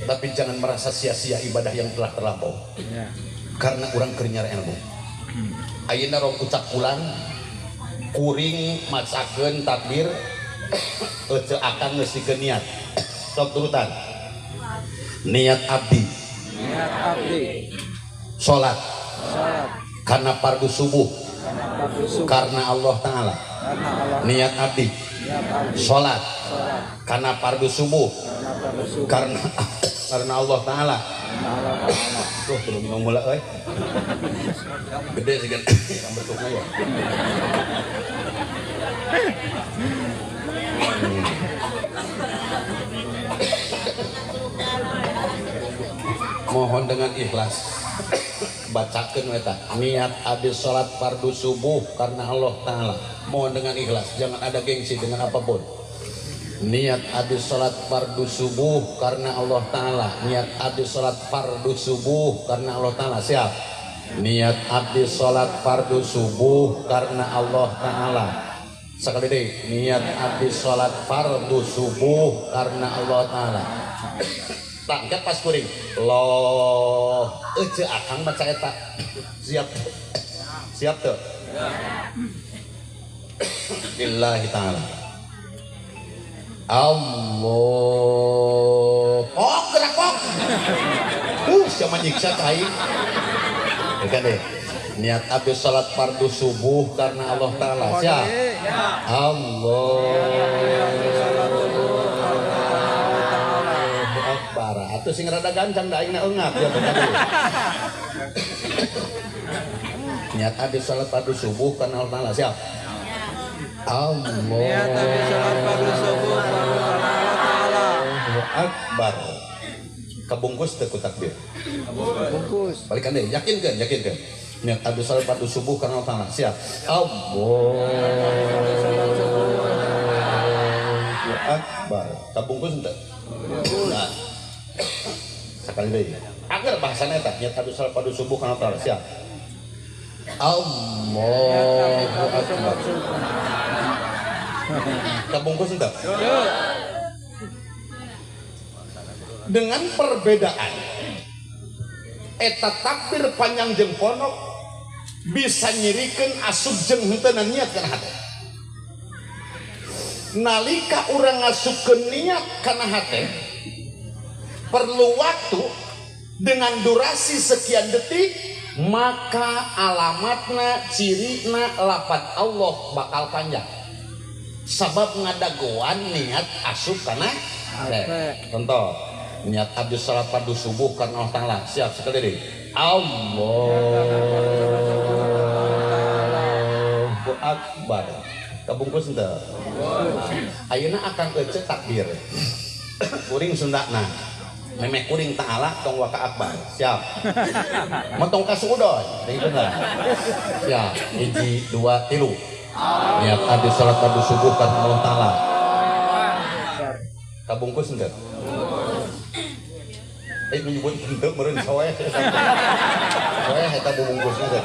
tapi jangan merasa sia-sia ibadah yang telah terlampau karena urang keur nyari ilmu ayeuna rong ucap ulang kuring macakeun takbir teu akan ngeusikeun niat sok turutan niat abdi salat karena fardu subuh karena Allah Ta'ala niat abdi sholat karena fardu subuh karena Allah Ta'ala tuh belum minum mula gede sih kan bentuknya ya mohon dengan ikhlas bacakeun eta niat abdi salat fardu subuh karena Allah Ta'ala mohon dengan ikhlas jangan ada gengsi dengan apapun niat abdi salat fardu subuh karena Allah Ta'ala niat abdi salat fardu subuh karena Allah Ta'ala siap niat abdi salat fardu subuh karena Allah Ta'ala sekali deh niat abdi salat fardu subuh karena Allah Ta'ala tangkat pas kuring loh ece akang baca eta siap tuh lillahi ta'ala Allah gerak kok siapa nyiksa kai kan deh niat abdi salat fardu subuh karena Allah Ta'ala siap Allah atau sing rada gancang da aingna eungap ya niat abdi salat fardu subuh karena Allah Ta'ala siap Allah niat abdi salat fardu subuh karena Allah Ta'ala akbar kabungkus teu ku takbir bungkus balikan deui yakinkeun niat abdi salat fardu subuh karena Allah Ta'ala siap Allah akbar kabungkus henteu nah sekali deui agar bahasana eta niat abdi salat fardu subuh kana Allah siap Allahu akbar kabungkus henteu dengan perbedaan eta takbir panjang jeung pondok bisa nyirikeun asup jeung henteu niat kana hate nalika urang ngasupkeun niat kana hate perlu waktu dengan durasi sekian detik maka alamatna cirina lapan Allah bakal panjang sabab ngadagoan niat asup kana contoh niat abdi salat fardu subuh karena Allah Ta'ala siap sekali deh Allahu akbar kabungkus henteu ayeuna akan ece takbir kuring Sundana memeh kuring ta'ala tong waka akbar siap mentong kasudon itu enggak siap 1 2 3 niat abdi salat fardu subuh karena Allah Ta'ala kabungkus henteu menyebut henteu meureun soeh soeh eta bungkusna teh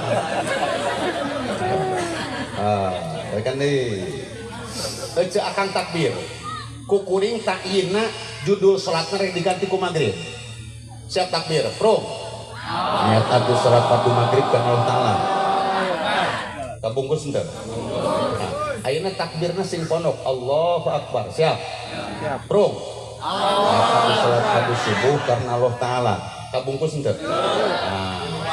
kan nih ece akan takbir kukuring takyinna judul salatna rek diganti ku magrib siap takbir pro niat adu salat fardu magrib ka Allah taala kabungkus henteu ayeuna takbirna sing pondok Allahu akbar siap pro adu salat fardu subuh karena Allah taala kabungkus henteu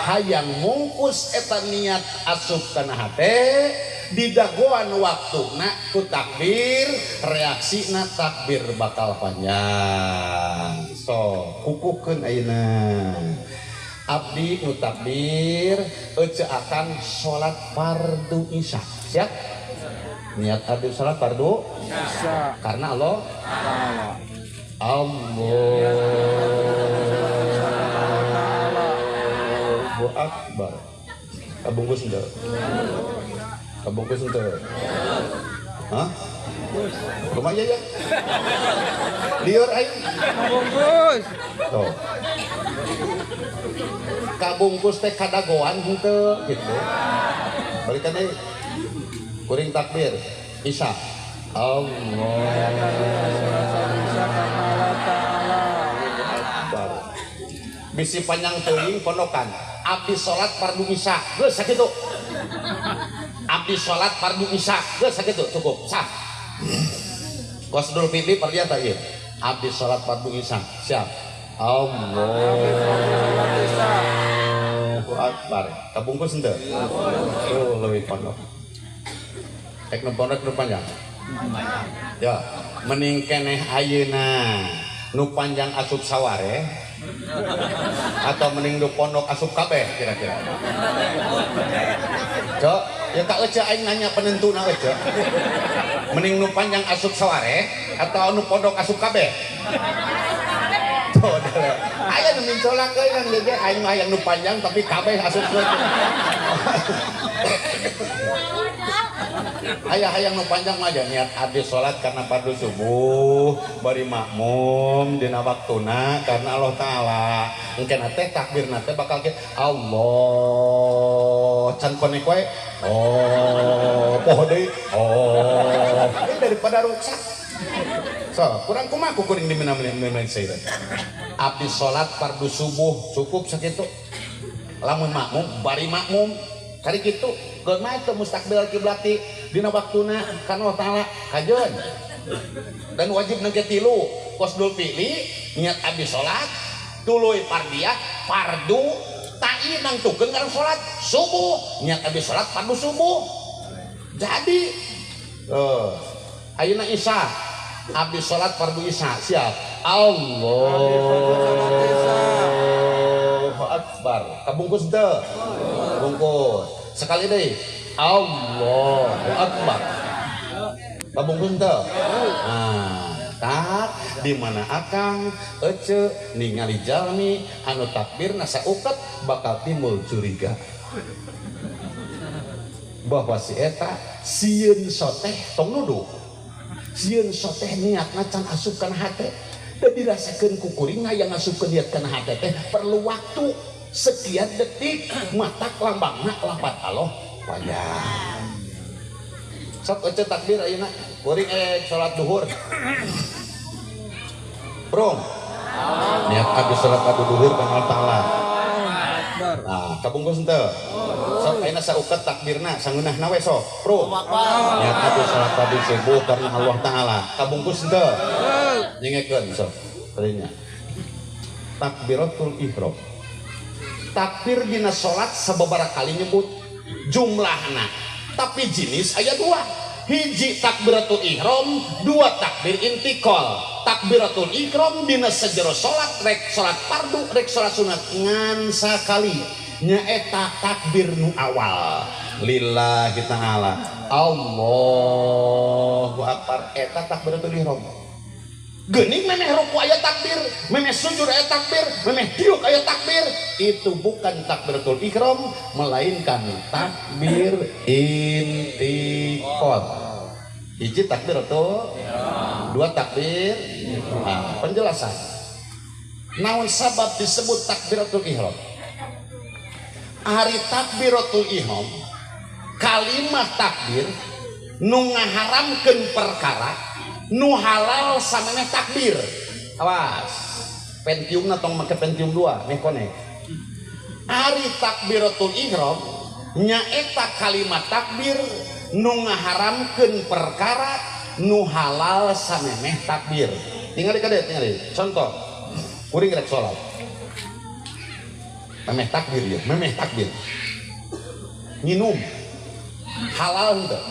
hayang mungkus eta niat asup kana hate didagoan waktuna ku takbir reaksina takbir bakal panjang so kukuhkeun ayeuna abdi nu takbir ece akan salat fardu isya siap niat adu salat fardu isya karena Allah Allahu akbar kabungkus henteu kabungkus henteu hah kumaha ya lieur aing kabungkus tuh kabungkus teh kadagoan henteu gitu balikan deui kuring takbir isya Allah bisi panjang teuing pondokan abdi salat fardu isya geus sakitu abdi salat fardu isya geus sakitu cukup sah Qasdul Fitri perlihat tak ieu abdi salat fardu isya siap Allahu akbar kabungkus henteu tuh leuwih pondok tek nu pondok nu panjang ya mending keneh ayeuna nu panjang asup saware atau mending nu pondok asup kabeh kira-kira cok ya tak ece aing nanya penentuna ece mending nu panjang asup saware atau nu pondok asup kabeh tuh aya nu mincolak euy nang ge aing mah yang nu panjang tapi kabeh asup ayah hayang nu panjang mah aja niat abdi salat karena fardu subuh bari makmum dina waktuna karena Allah taala engke teh takbirna teh bakal ke Allah can konek wae poho deui ini daripada rusak so kurang kumaha kuring di mana-mana saya abdi salat fardu subuh cukup sakitu lamun makmum bari makmum kari kitu geus mah teu mustaqbil kiblati dina waktuna kana Allah taala kajeun dan wajib nangke tilu qasdul fi'li niat abdi salat tuluy fardiyah fardu ta'i nangtukeun ngaran salat subuh niat abdi salat fardu subuh jadi ayeuna isya abdi salat fardu isya siap Allahu akbar kabungkus teu bungkus sekali deh Allahu akbar kabungkus teu nah tak di mana akang ece ningali jalmi anu takbirna sauket bakal timbul curiga bahwa si eta sieun soteh tong nuduh sieun soteh niatna can asup kana hate da dirasakeun ku kuring hayang asup ke niat kana hate teh perlu waktu sekian detik mata lambangna lapat Allah panjang sok ece takbir ayeuna kuring salat duhur bro niat abdi salat fardu duhur ka Allah taala nah kabungkus henteu sok ayeuna sauket takbirna sangeunahna we sok bro niat abdi salat fardu subuh karena Allah taala kabungkus henteu nyengekeun sok tadinya takbiratul ihram takbir dina salat sababaraha kali nyebut jumlahna tapi jenis aya dua hiji takbiratul ihram dua takbir intikal takbiratul ihram dina sajero salat rek salat fardu rek salat sunat ngan sakali nyaeta takbir nu awal lillahi ta'ala Allahu akbar eta takbiratul ihram geuning memeh ruku aya takbir memeh sujud aya takbir memeh tiuk aya takbir itu bukan takbiratul ihram melainkan takbir intikal hiji takbiratul ihram 2 takbir. Nah, penjelasan. Naon sabab disebut takbiratul ihram? Hari takbiratul ihram kalimat takbir nu ngaharamkeun perkara nu halal samemeh takbir. Awas, Pentium tong make Pentium 2 meh konek. Hari takbiratul ihram nyaeta kalimat takbir nu ngaharamkeun perkara nu halal samemeh takbir. Tingali kade, tingali. Contoh, kuring rek salat. Memeh takbir ya, memeh takbir. Minum halal henteu?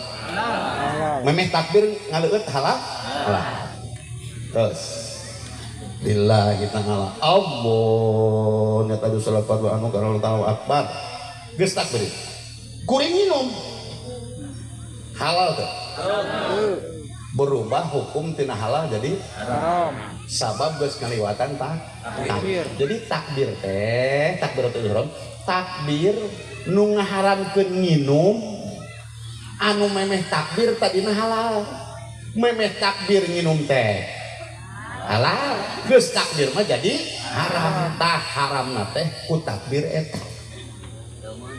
Memeh takbir ngaleueut halal? Halal. Terus lillahi ta'ala Allah nya tadu salapat wa anu kana Allahu akbar. Geus takbir. Kuring minum halal teh? Berubah hukum tina halal jadi haram. Sabab geus ngaliwatan takbir. Jadi takbir teh, takbiratul ihram, takbir nu ngaharamkeun nginum anu memeh takbir tadina halal. Memeh takbir nginum teh halal, geus takbir mah jadi haram. Tah haramna teh ku takbir eta.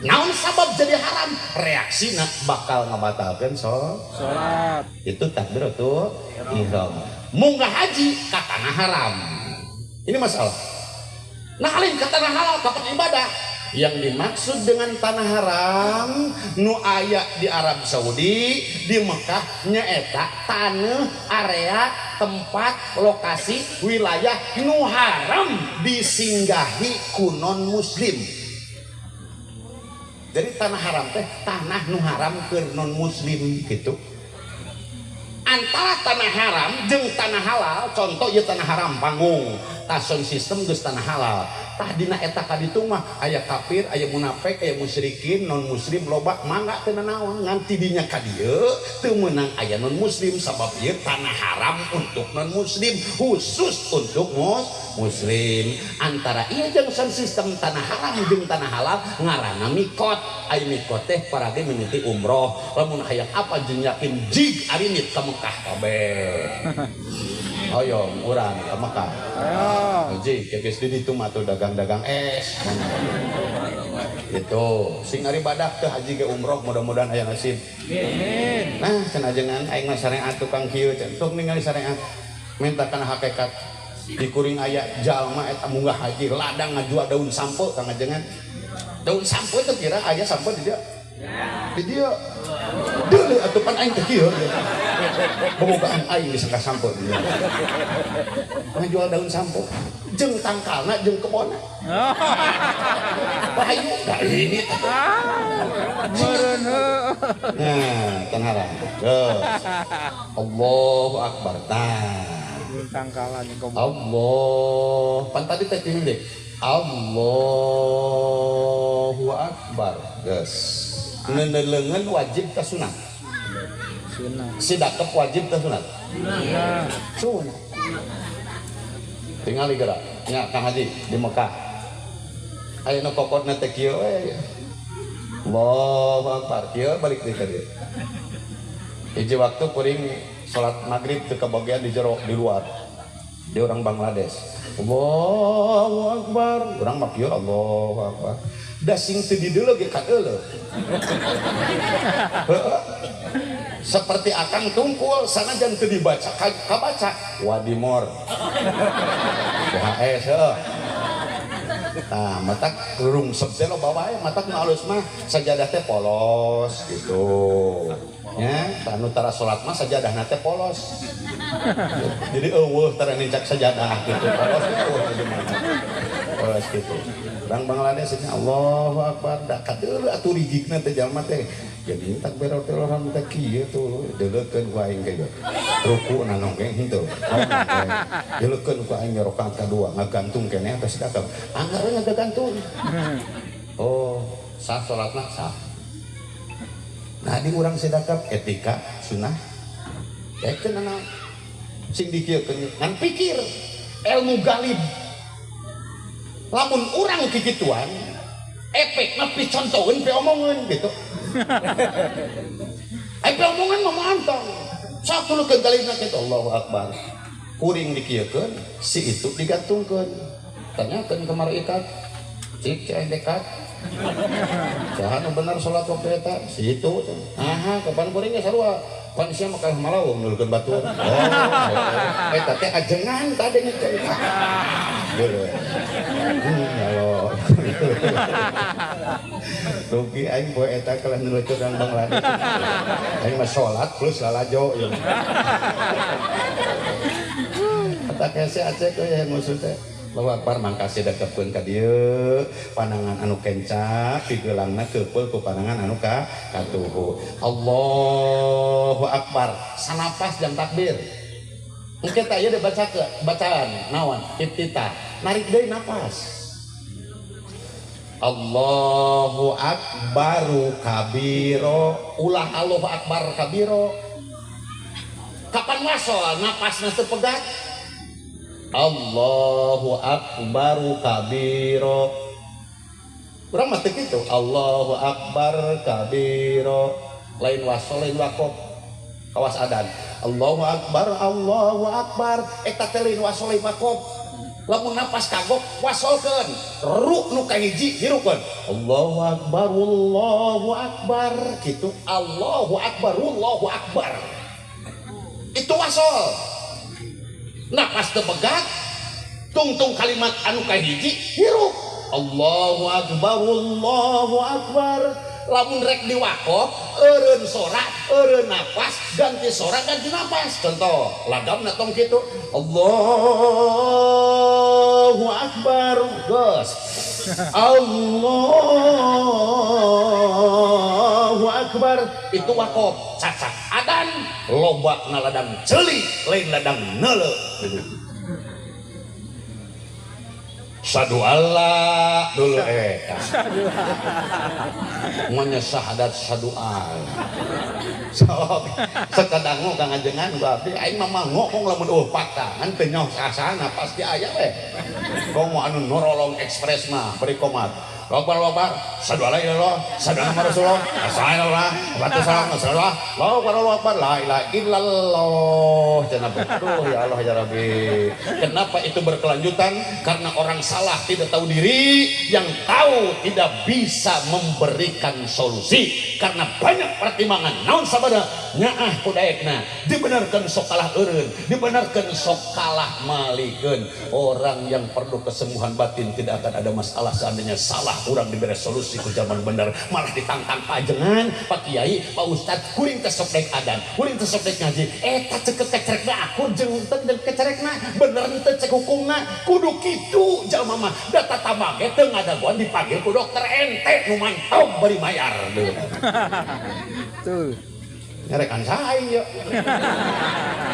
Naon sabab jadi haram? Reaksina bakal ngabatalkeun salat. Itu takbiratul ihram. Munggah haji katana haram. Ini masalah. Nah, lain katana halal kapan ibadah? Yang dimaksud dengan tanah haram nu aya di Arab Saudi, di Mekah nyaeta tanah, area, tempat, lokasi, wilayah nu haram disinggahi ku non muslim. Jadi tanah haram teh tanah nu haram ke non muslim gitu. Antara tanah haram jeung tanah halal, contoh ieu tanah haram panggung, tason sistem geus tanah halal. Tah dina eta kaditu mah aya kafir, aya munafik, aya musyrikin, non muslim loba mangga teu naon nganti dinya ka dieu teu meunang aya non muslim sabab ieu tanah haram untuk non muslim, khusus untuk muslim. Antara ieu jeung sistem tanah haram jeung tanah halal ngaranna mikot. Aya mikot teh parage mimiti umroh, lamun hayang apa jeung yakin jig ari nit ka Mekah kabeh. Ayo urang ka Mekah. Ayo. Jig geus di ditu mah tuh dagang-dagang es. Itu sing ari badak teh haji ge umroh mudah-mudahan aya nasib. Amin. Nah, cenah ajengan aing mah syariat tukang kieu cenah ningali syariat. Minta kana hakikat di kuring aya jalma eta munggah haji ladang ngajual daun sampo kang ajengan. Daun sampo itu kira aya sampo di dia. Di dia. Deuleu atuh pan aing teh kieu. Bobogaan aing bisa ka sampo di dia. Ngajual daun sampo. Jeung tangkalna jeung kebonna. Bahayu da ini. Meureun heuh. Nah, tan haram. Allahu akbar. Tangkalan kebon. Allah. Pan tadi teh deh. Allahu akbar. Geus. Neuneuleungeun wajib ka sunat. Sunat. Sidakep wajib ka sunat. Sunat. Tinggal gerak nya Kang Haji di Mekah ayeuna kokotna teh kieu we Allahu akbar kieu balik deui ka dieu hiji waktu kuring salat maghrib teu kabagian di jero di luar di orang Bangladesh Allahu akbar urang mah kieu Allahu akbar da sing teu dideuleu ge ka euleuh seperti akan tungkul sanajan teu dibaca kabaca wadimor WHS nah matak rungsep teh lo bawae matak nu alus mah sajadah teh polos gitu nya anu tara salat mah sajadahna teh polos jadi eueuh tara nincak sajadah gitu polos eueuh jadi mana polos gitu urang Bangladesh nya Allahu akbar da kadeuleu atuh rijikna teh jalma teh jadi takbiratul ihram teh kieu tuh deuleukeun ku aing ge ruku na nongkeng henteu deuleukeun ku aing rakaat kadua ngagantung keneh atas dakap anggaran ngagantung oh sah salatna sah nah di urang sedekap etika sunnah teh naon sing dikieukeun ngan pikir ilmu galib lamun urang kikituan efekna picontoeun pe omongeun gitu. Ai pe omongan mah mantong. satuleukeun kalina kitu Allahu Akbar. Kuring dikieukeun, si itu digantungkeun. Tanyakeun ka malaikat, cik cai dekat. Saha nu bener salat waktu eta? Si itu. Aha, kapan kuring ge sarua? Pan sia mah kalah malawung nulkeun batur. Oh, eta teh ajengan tadi nya cai. Halo. Rugi aing poe eta kalah nulkeun dan Bangladesh. Aing mah salat plus lalajo. Eta kese acek we musuh teh. Allahu Akbar mangka sedekepkeun ka dieu panangan anu kenca pigeulangna keupel ku panangan anu katuhu. Allahu Akbar sanapas jam takbir. Engke teh ieu dibacakeun bacaan naon iftitah narik deui napas. Allahu Akbaru kabiro ulah Allahu Akbar kabiro. Kapan wasol napasna teu pegat? Allahu Akbaru kabiro. Urang mah teu kitu. Allahu Akbar kabiro. Lain wasol lain wakof. Kawas adan. Allahu Akbar, Allahu Akbar. Eta teh lain wasol lain wakof. Lamun napas kagok wasolkeun. Ru nu kahiji hirukeun. Allahu Akbar, Allahu Akbar. Kitu Allahu Akbar, Allahu Akbar. Itu wasol. Napas teu pegat tungtung kalimat anu kahiji hirup Allahu Akbar Allahu Akbar. Lamun rek diwakof eureun sora eureun napas ganti sora ganti napas. Contoh lagamna tong kitu Allahu Akbar geus Allahu Akbar itu wakof. Cacak adan loba na ladang ceuli lain ladang neuleuh. Sadu Allah dulu namanya syahadat sadu Allah. Sok sakadangu kang ajengan gua abdi aing mah ngomong lamun patangan teu nyaho sasana pasti aya we. Komo anu norolong ekspres mah beri komat. Akbar sadu la ilaha sadu nama Rasulullah sallallahu alaihi wasallam Allahu akbar la ilaha illallah. Cenah betul ya Allah ya Rabbi. Kenapa itu berkelanjutan? Karena orang salah tidak tahu diri, yang tahu tidak bisa memberikan solusi karena banyak pertimbangan. Naon sabada nyaah kudaekna dibenarkan sok kalah eureun, dibenarkan sok kalah malikeun. Orang yang perlu kesembuhan batin tidak akan ada masalah seandainya salah urang diberi solusi ku zaman bener, malah ditantang pajengan Pak Kiai Pak Ustad kuring teh sok dek adan kuring teh sok dek ngaji eta ceket kecerek akur jeung teu kecerek bener teu cek hukumna kudu kitu jalma mah data tamage teu ngadaguan dipanggil ku dokter ente nu mantap bari mayar tuh nyarekan saya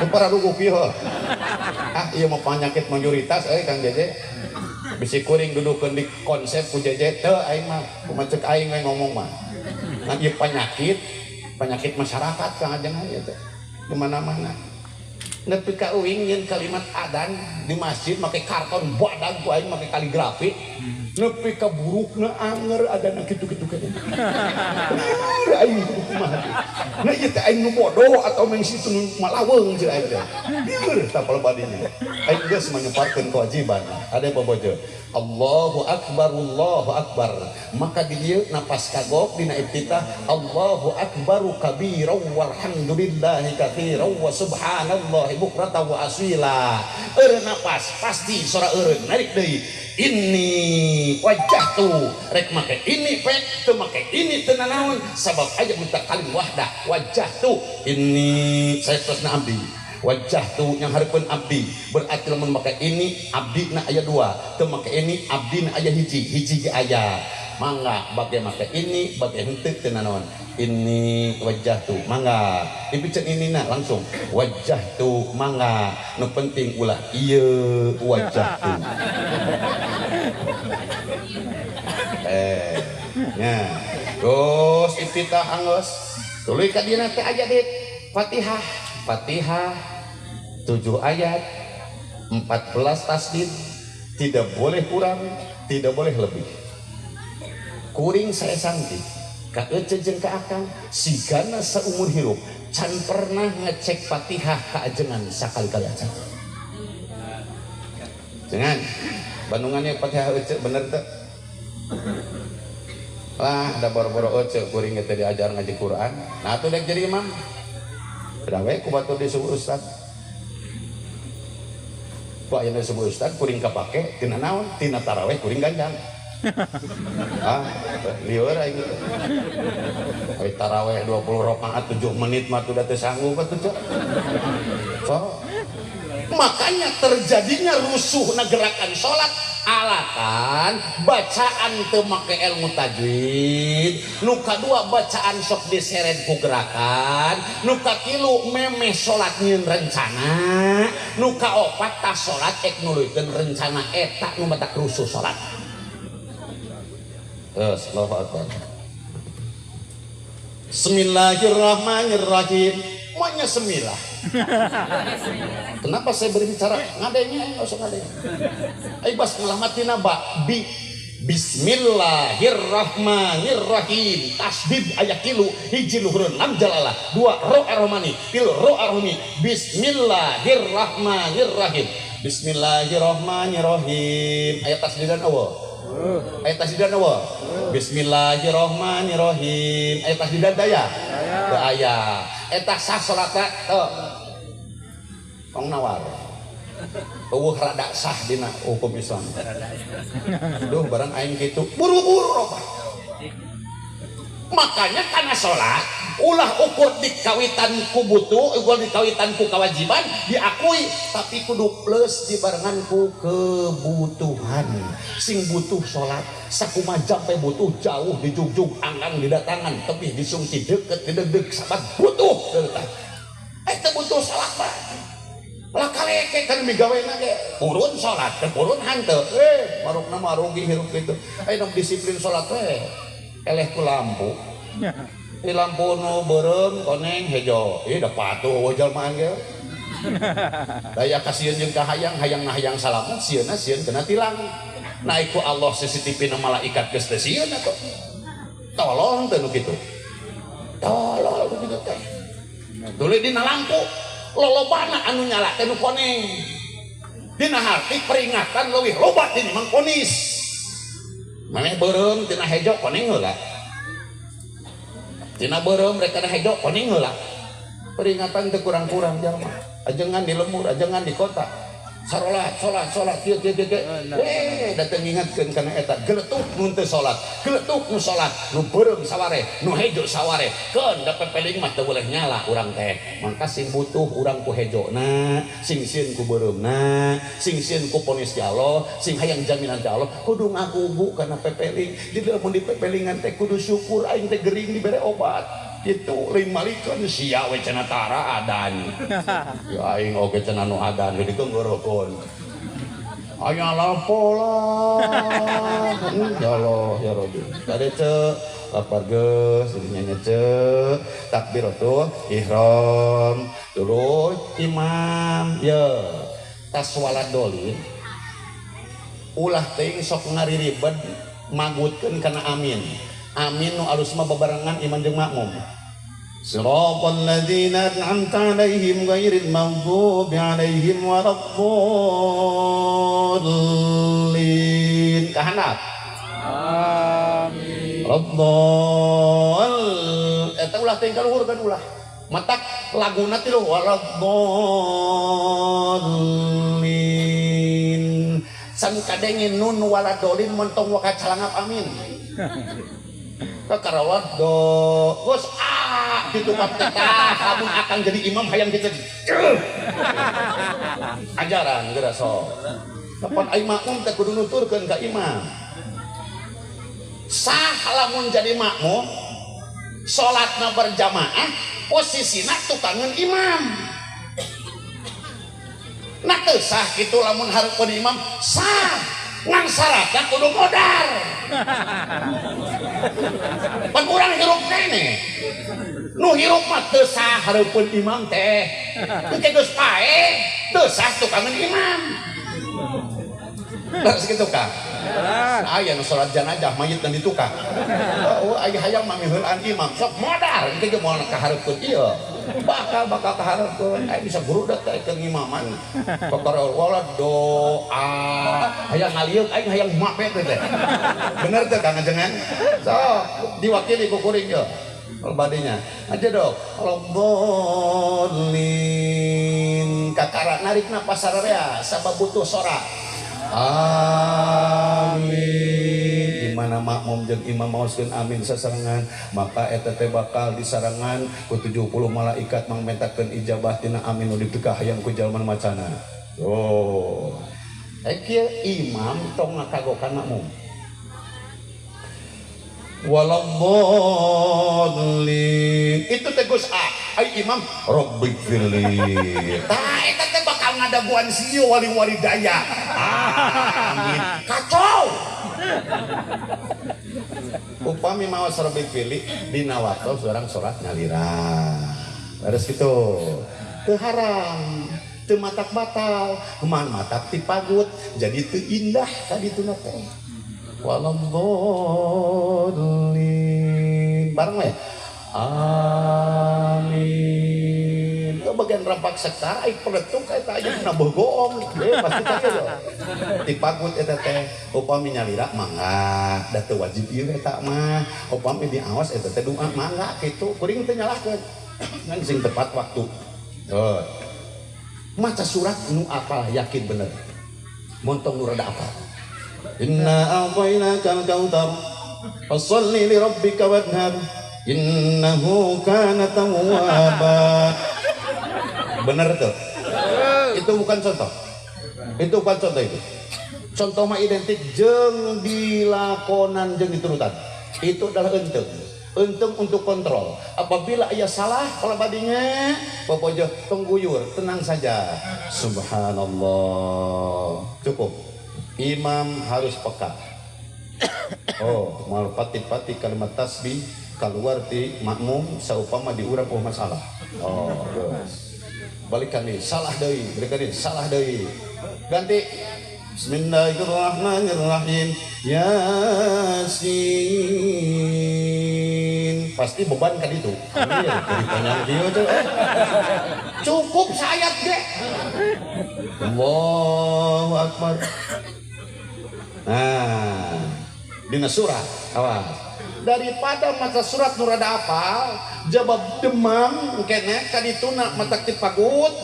para dugu kieu ieu mah penyakit mayoritas Kang Jeje. Bisi kuring dudukeun di konsep ku jeje teu aing mah kumaha ceuk aing we ngomong mah. Nah ieu penyakit masyarakat Kang ajengan ieu teh di mana-mana. Nepi ka uing nyeun kalimat adan di masjid make karton badag ku aing make kaligrafi. Nepi ka burukna anger adana kitu-kitu keneh. Aing kumaha. Nah ieu teh aing nu bodoh atau meng situ nu malaweung jeung aing teh. Lieur tapal badinya. Aing geus manyeparkeun kewajiban. Ade bobojo. Allahu Akbar, Allahu Akbar. Maka di dieu napas kagok dina iftitah Allahu Akbaru kabiran walhamdulillahi katsiran wa subhanallahi bukratan wa asila. Eureun napas pasti sora eureun narik deui. Ini wajah tuh rek make ini pek teu make ini teu nanaon sabab aya mutakalim wahdah wajah tuh ini saya terusna abdi. Wajah tuh yang hareupeun abdi berarti lamun make ini abdi na aya dua teu make ini abdi na aya hiji ge aya mangga bage make ini bage henteu teu nanaon ini wajah tuh mangga dipiceun ini na langsung wajah tuh mangga nu penting ulah ieu wajah tuh nya terus iftitah anggeus tuluy ka dina teh aya dit Fatihah 7 ayat 14 tasdid tidak boleh kurang tidak boleh lebih kuring saya sangti ka ece jeung ka akang sigana saumur hirup can pernah ngecek Fatihah ka ajengan sakali-kali aja. Jangan bandungannya Fatihah ece bener teu? Lah ada boro-boro ece kuring teh diajar ngaji Quran. Nah atuh dek jadi imam. Berawe ku batur disuruh ustad. Pak yang disebut ustad kuring kapake tina naon? Tina taraweh kuring gandang. Lieur aing gitu. Ai taraweh 20 rakaat 7 menit mah teu sanggup atuh cok. So, makanya terjadinya rusuh gerakan salat alatan bacaan teu make ilmu tajwid, nu kadua bacaan sok diseret ku gerakan, nu katilu memeh salat nyieun rencana, nu kaopat tas salat ek nuluykeun rencana eta nu batak rusuh salat. Allahu Akbar. Bismillahirrahmanirrahim. Maunya semilah. Kenapa saya berbicara ngadenya? Enggak usah ngadenya. Ai bas ngelamatina bi Bismillahirrahmanirrahim. Tasdid aya kilu hiji luhureun lam jalalah, dua ro arrahmani, tilu ro arrahmi. Bismillahirrahmanirrahim. Bismillahirrahmanirrahim. Aya tasdidan awal. Ayat tasdidan apa? Bismillahirrahmanirrahim. Ayat tasdidan daya? Daya. Eta sah salat teh. Tong nawar. Eueuh rada sah dina hukum Islam. Duh barang aing kitu buru-buru robah. Makanya karena salat ulah ukur dikawitan ku butuh, ukur dikawitan ku kewajiban diakui, tapi kudu plus dibarengan ku kebutuhan. Sing butuh salat sakumaha jampe butuh jauh di jugjug anggang didatangan tapi disungsi deket didegdeg sabat butuh eta butuh salat mah lah kaleke kan migawena ge urun salat teh urun hanteu marukna mah rugi hirup kitu aya disiplin salat we eleh ku lampu di lampu nu beureum koneng hejo ieu da patuh jalmaan ge daya kasieun jeung ka hayang salamet sieuna sieun kena tilang naik ku Allah CCTV na malaikat geus teh sieun atuh tolong teh nu kitu tolong kitu teh tuluy dina lampu lolobana anu nyala teh nu koneng dina harti peringatan leuwih loba teh mang ponis maneh beureum tina hejo koneng heula tina beureum rek kana hejo koneng heula peringatan teu kurang-kurang jalma ajengan di lembur ajengan di kota salat kieu datang ingatkeun kana eta geletuk mun teu salat geletuk nu salat nu beureum saware nu hejo saware keun da pepeling mah teu boleh nyala urang teh mangka sing butuh urang ku hejona sing sieun ku beureumna sing sieun ku ponis ti Allah sing hayang jaminan ti Allah kudu ngagugu kana pepeling di mun di pepelingan teh kudu syukur aing teh gering dibere obat itu limalikeun sia we cenah tara adan ya aing oge cenah nu adan di kenggorokeun aya lapola ya Allah ya Rabbi kade teu lapar geus nyanyi teu takbiratul ihram dulu imam ya tas walad dolin ulah teuing sok ngariribed magutkeun kana amin amin nu alus mah bebarengan iman jeung makmum siratal ladzina an'amta 'alaihim ghairil maghdubi 'alaihim waladdallin kahandap amin rabbal eta ulah teh kaluhur kan ulah matak laguna ti waladdallin san kadenge nun waladdallin montong waka calangap amin kakarawat do bos gitu kapten kamu akan jadi imam hayang gitu ajaran geura sok kapan ai makmum teh kudu nuturkeun ka imam sah lamun jadi makmum salatna berjamaah posisina tukangan imam nah teu sah kitu lamun hareupeun imam sah ngan syaratna kudu modar pan urang hirup kene nu hirup mah teu sah hareupeun imam teh engke geus pae teu sah tukangan imam geus kitu Kang Aya nu salat jenazah mayit dan ditukang. Oh aya hayang mamiheulan imam sok modal engke ge moal kahareupeun ieu. Bakal kahareupeun aya bisa burudak teh ke imaman. Perkara wala doa hayang ngaliuk aing hayang mape teh. Bener teh Kang Ajengan? So diwakili ku kuring ieu. Badinya aja dong Rabbulin kakara narikna pasararea sabab butuh sorak amin dimana makmum jeung imam maoskeun amin sasarengan maka eta teh bakal disarangan ku 70 malaikat mangmentakeun ijabah tina amin nu dipikah hayang ku jalma macana oh kieu imam tong ngakagokan makmum waladhdallin itu teh Gus ai imam rabbighfirli tah eta teh bakal ngadaguan sieu wali-wali daya amin kacau upami maos rabbighfirli dina waktu seorang salat nyalira beres kitu teu haram teu matak batal kumaha matak ti pagut jadi teu indah kadituna teh waladhdallin bareng we amin ke bagian rampak sekar ai peletuk eta aya dina begoong pasti teh dipagut eta teh upami nyalira mangga da teu wajib ieu eta mah upami diaos eta teh doa mangga kitu kuring teh nyalahkeun ngan sing tepat waktu maca surat nu apal yakin bener montong nu rada apal inna a'tainakal kautsar fasholli li rabbika wanhar innahu kana tawwaba bener tuh itu bukan contoh itu contoh mah identik jeung dilakonan jeung diturutan itu adalah enteung untuk kontrol apabila ia salah kalau badinya popojo tengguyur tenang saja subhanallah cukup imam harus peka oh mal pati-pati kalimat tasbih keluar ti makmum saupama diurang masalah oh terus balikan nih salah deui balikan nih salah deui ganti bismillahirrahmanirrahim yasin pasti beban kan itu ditanya dia cukup sayat ge Allahu akbar. Nah, dina surat awas. Daripada maca surat nu rada apal, jabab demam keneh kadituna matak ti pagut,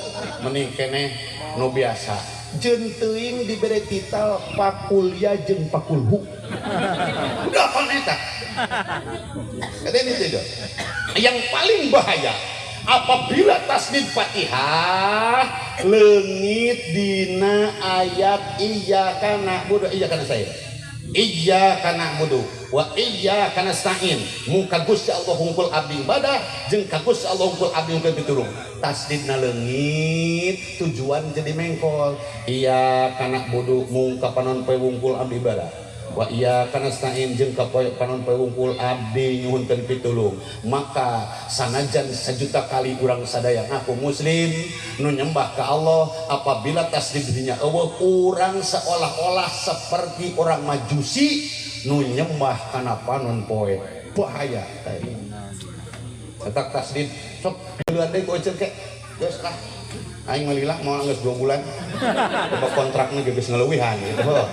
mending keneh nu biasa. Jeung teuing dibere titel pakulya jeung pakulhu. Udah apal eta. Eta itu. Yang paling bahaya apabila tasbih Fatihah leungit dina ayat iyyaka na'budu iyyaka nasta'in iyyaka na'budu wa iyyaka nasta'in muka Gusti Allah hungkul abdi ibadah jeung ka Gusti Allah hungkul abdi pitulung tasbihna leungit tujuan jadi mengkol iyyaka na'budu muka panon poe hungkul abdi ibadah wa iya kana stain jeung ka panon pawungkul abdi nyuhunkeun pitulung maka sanajan sejuta kali urang sadaya ngaku muslim nu nyembah ka Allah apabila tasbih dinya eueuh urang seolah-olah seperti orang majusi nu nyembah kana panon poe bahaya tadi cetak tasbih sok duluan deui ku euceun ke geus lah aing malilah mau geus 2 bulan coba kontrakna geus ngeleuwihan gitu heuh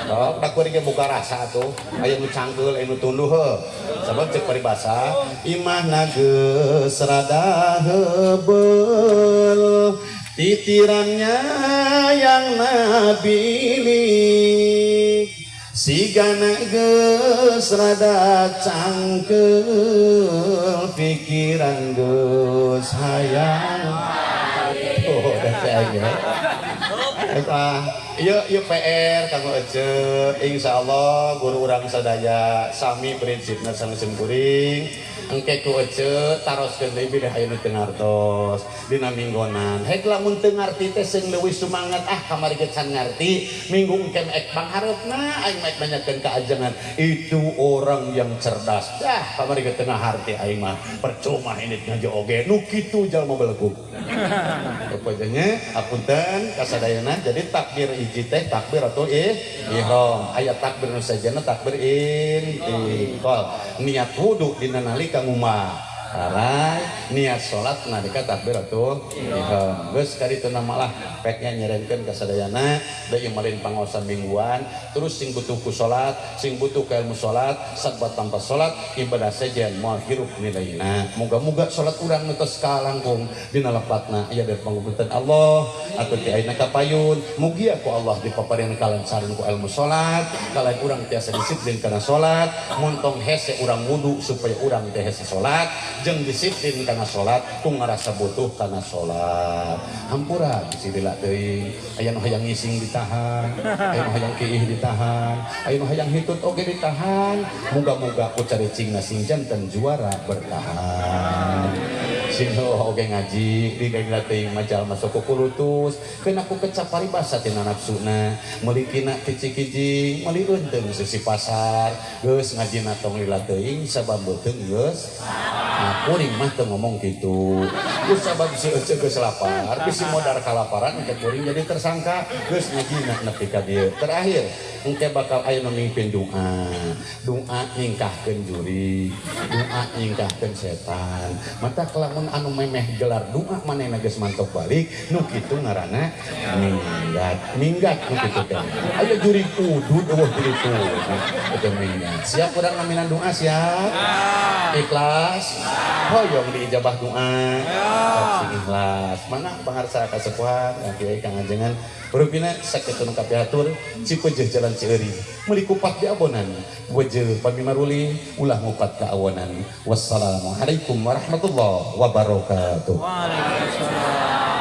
sok da kuring ge boga rasa tuh aya nu cangkeul aya nu tunduh heuh sabab cek paribasa imahna geus rada heubeul titirannya yang nabilik sigana geus rada cangkeul pikiran geus hayang oh dah saya ieu PR kanggo Ece insyaallah guru urang sadaya sami prinsipna sanesem kuring engke ku Ece taroskeun deui bida aya nu teu ngartos dina minggonan hek lamun teu ngarti teh seung leuwih sumanget kamari ge can ngarti minggu engke ek pangharepna aing mah nanyakeun ka ajengan itu orang yang cerdas dah kamari ge teu ngaharti aing mah percuma ini ngajo oge nu kitu jalma beleguk pokoknya apunten kasadayana jadi takbir hiji teh takbiratul ihram aya takbir nu sajana takbir intiqal niat wudu dina nalika ngumah Arai niat salat nalika takbiratul ihram geus kaditu malah peknya nyerenkeun ka sadayana da ieu malin pangaosan mingguan terus sing butuh ku salat sing butuh ka ilmu salat sabat tanpa salat ibadah sejen moal hirup nilaina muga-muga salat urang nu tos kalangkung dina lepatna aya dari panguputan Allah atuh ti ayeuna kapayun mugia ku Allah dipaparingan kalancaran ku ilmu salat kalain urang tiasa disiplin kana salat montong hese urang wudu supaya urang teh hese salat jeung disiplin kana salat ku ngarasa butuh kana salat hampura bisi dila teuing aya nu hayang ngising ditahan aya nu hayang kiih ditahan aya nu hayang hitut oge ditahan muga-muga ku caricingna sing janten juara bertahan sing oge ngaji di daging teuing majal masuk ku kulutus keun aku kecap paribasa tina nafsuna meuli kina kicik-kicik meuli leunteng sisi pasar geus ngajina tong lila teuing sabab beuteung geus kuring mah teu ngomong gitu geus sabab seueur geus lapar bisi modar kalaparan engke kuring jadi tersangka geus ngajina nepi ka dieu terakhir engke bakal aya nu mimpin doa nyingkahkeun juri doa nyingkahkeun setan mata kelamun anu memeh gelar doa manehna geus mantep balik nu kitu ngaranna minggat nu kitu teh aya juri udud eueuh kitu eta minggat siap urang ngaminan doa siap ikhlas hoyong diijabah doa sing ikhlas mana pangarsa kasepuhan kiai kang ajengan rupina sakitu nu kapiatur Cipeujeuh Jalan Cieuri meuli kupat di abonan wejeuh pamimaruli ulah ngupat ka awonan wassalamualaikum warahmatullahi wabarakatuh. Waalaikumsalam.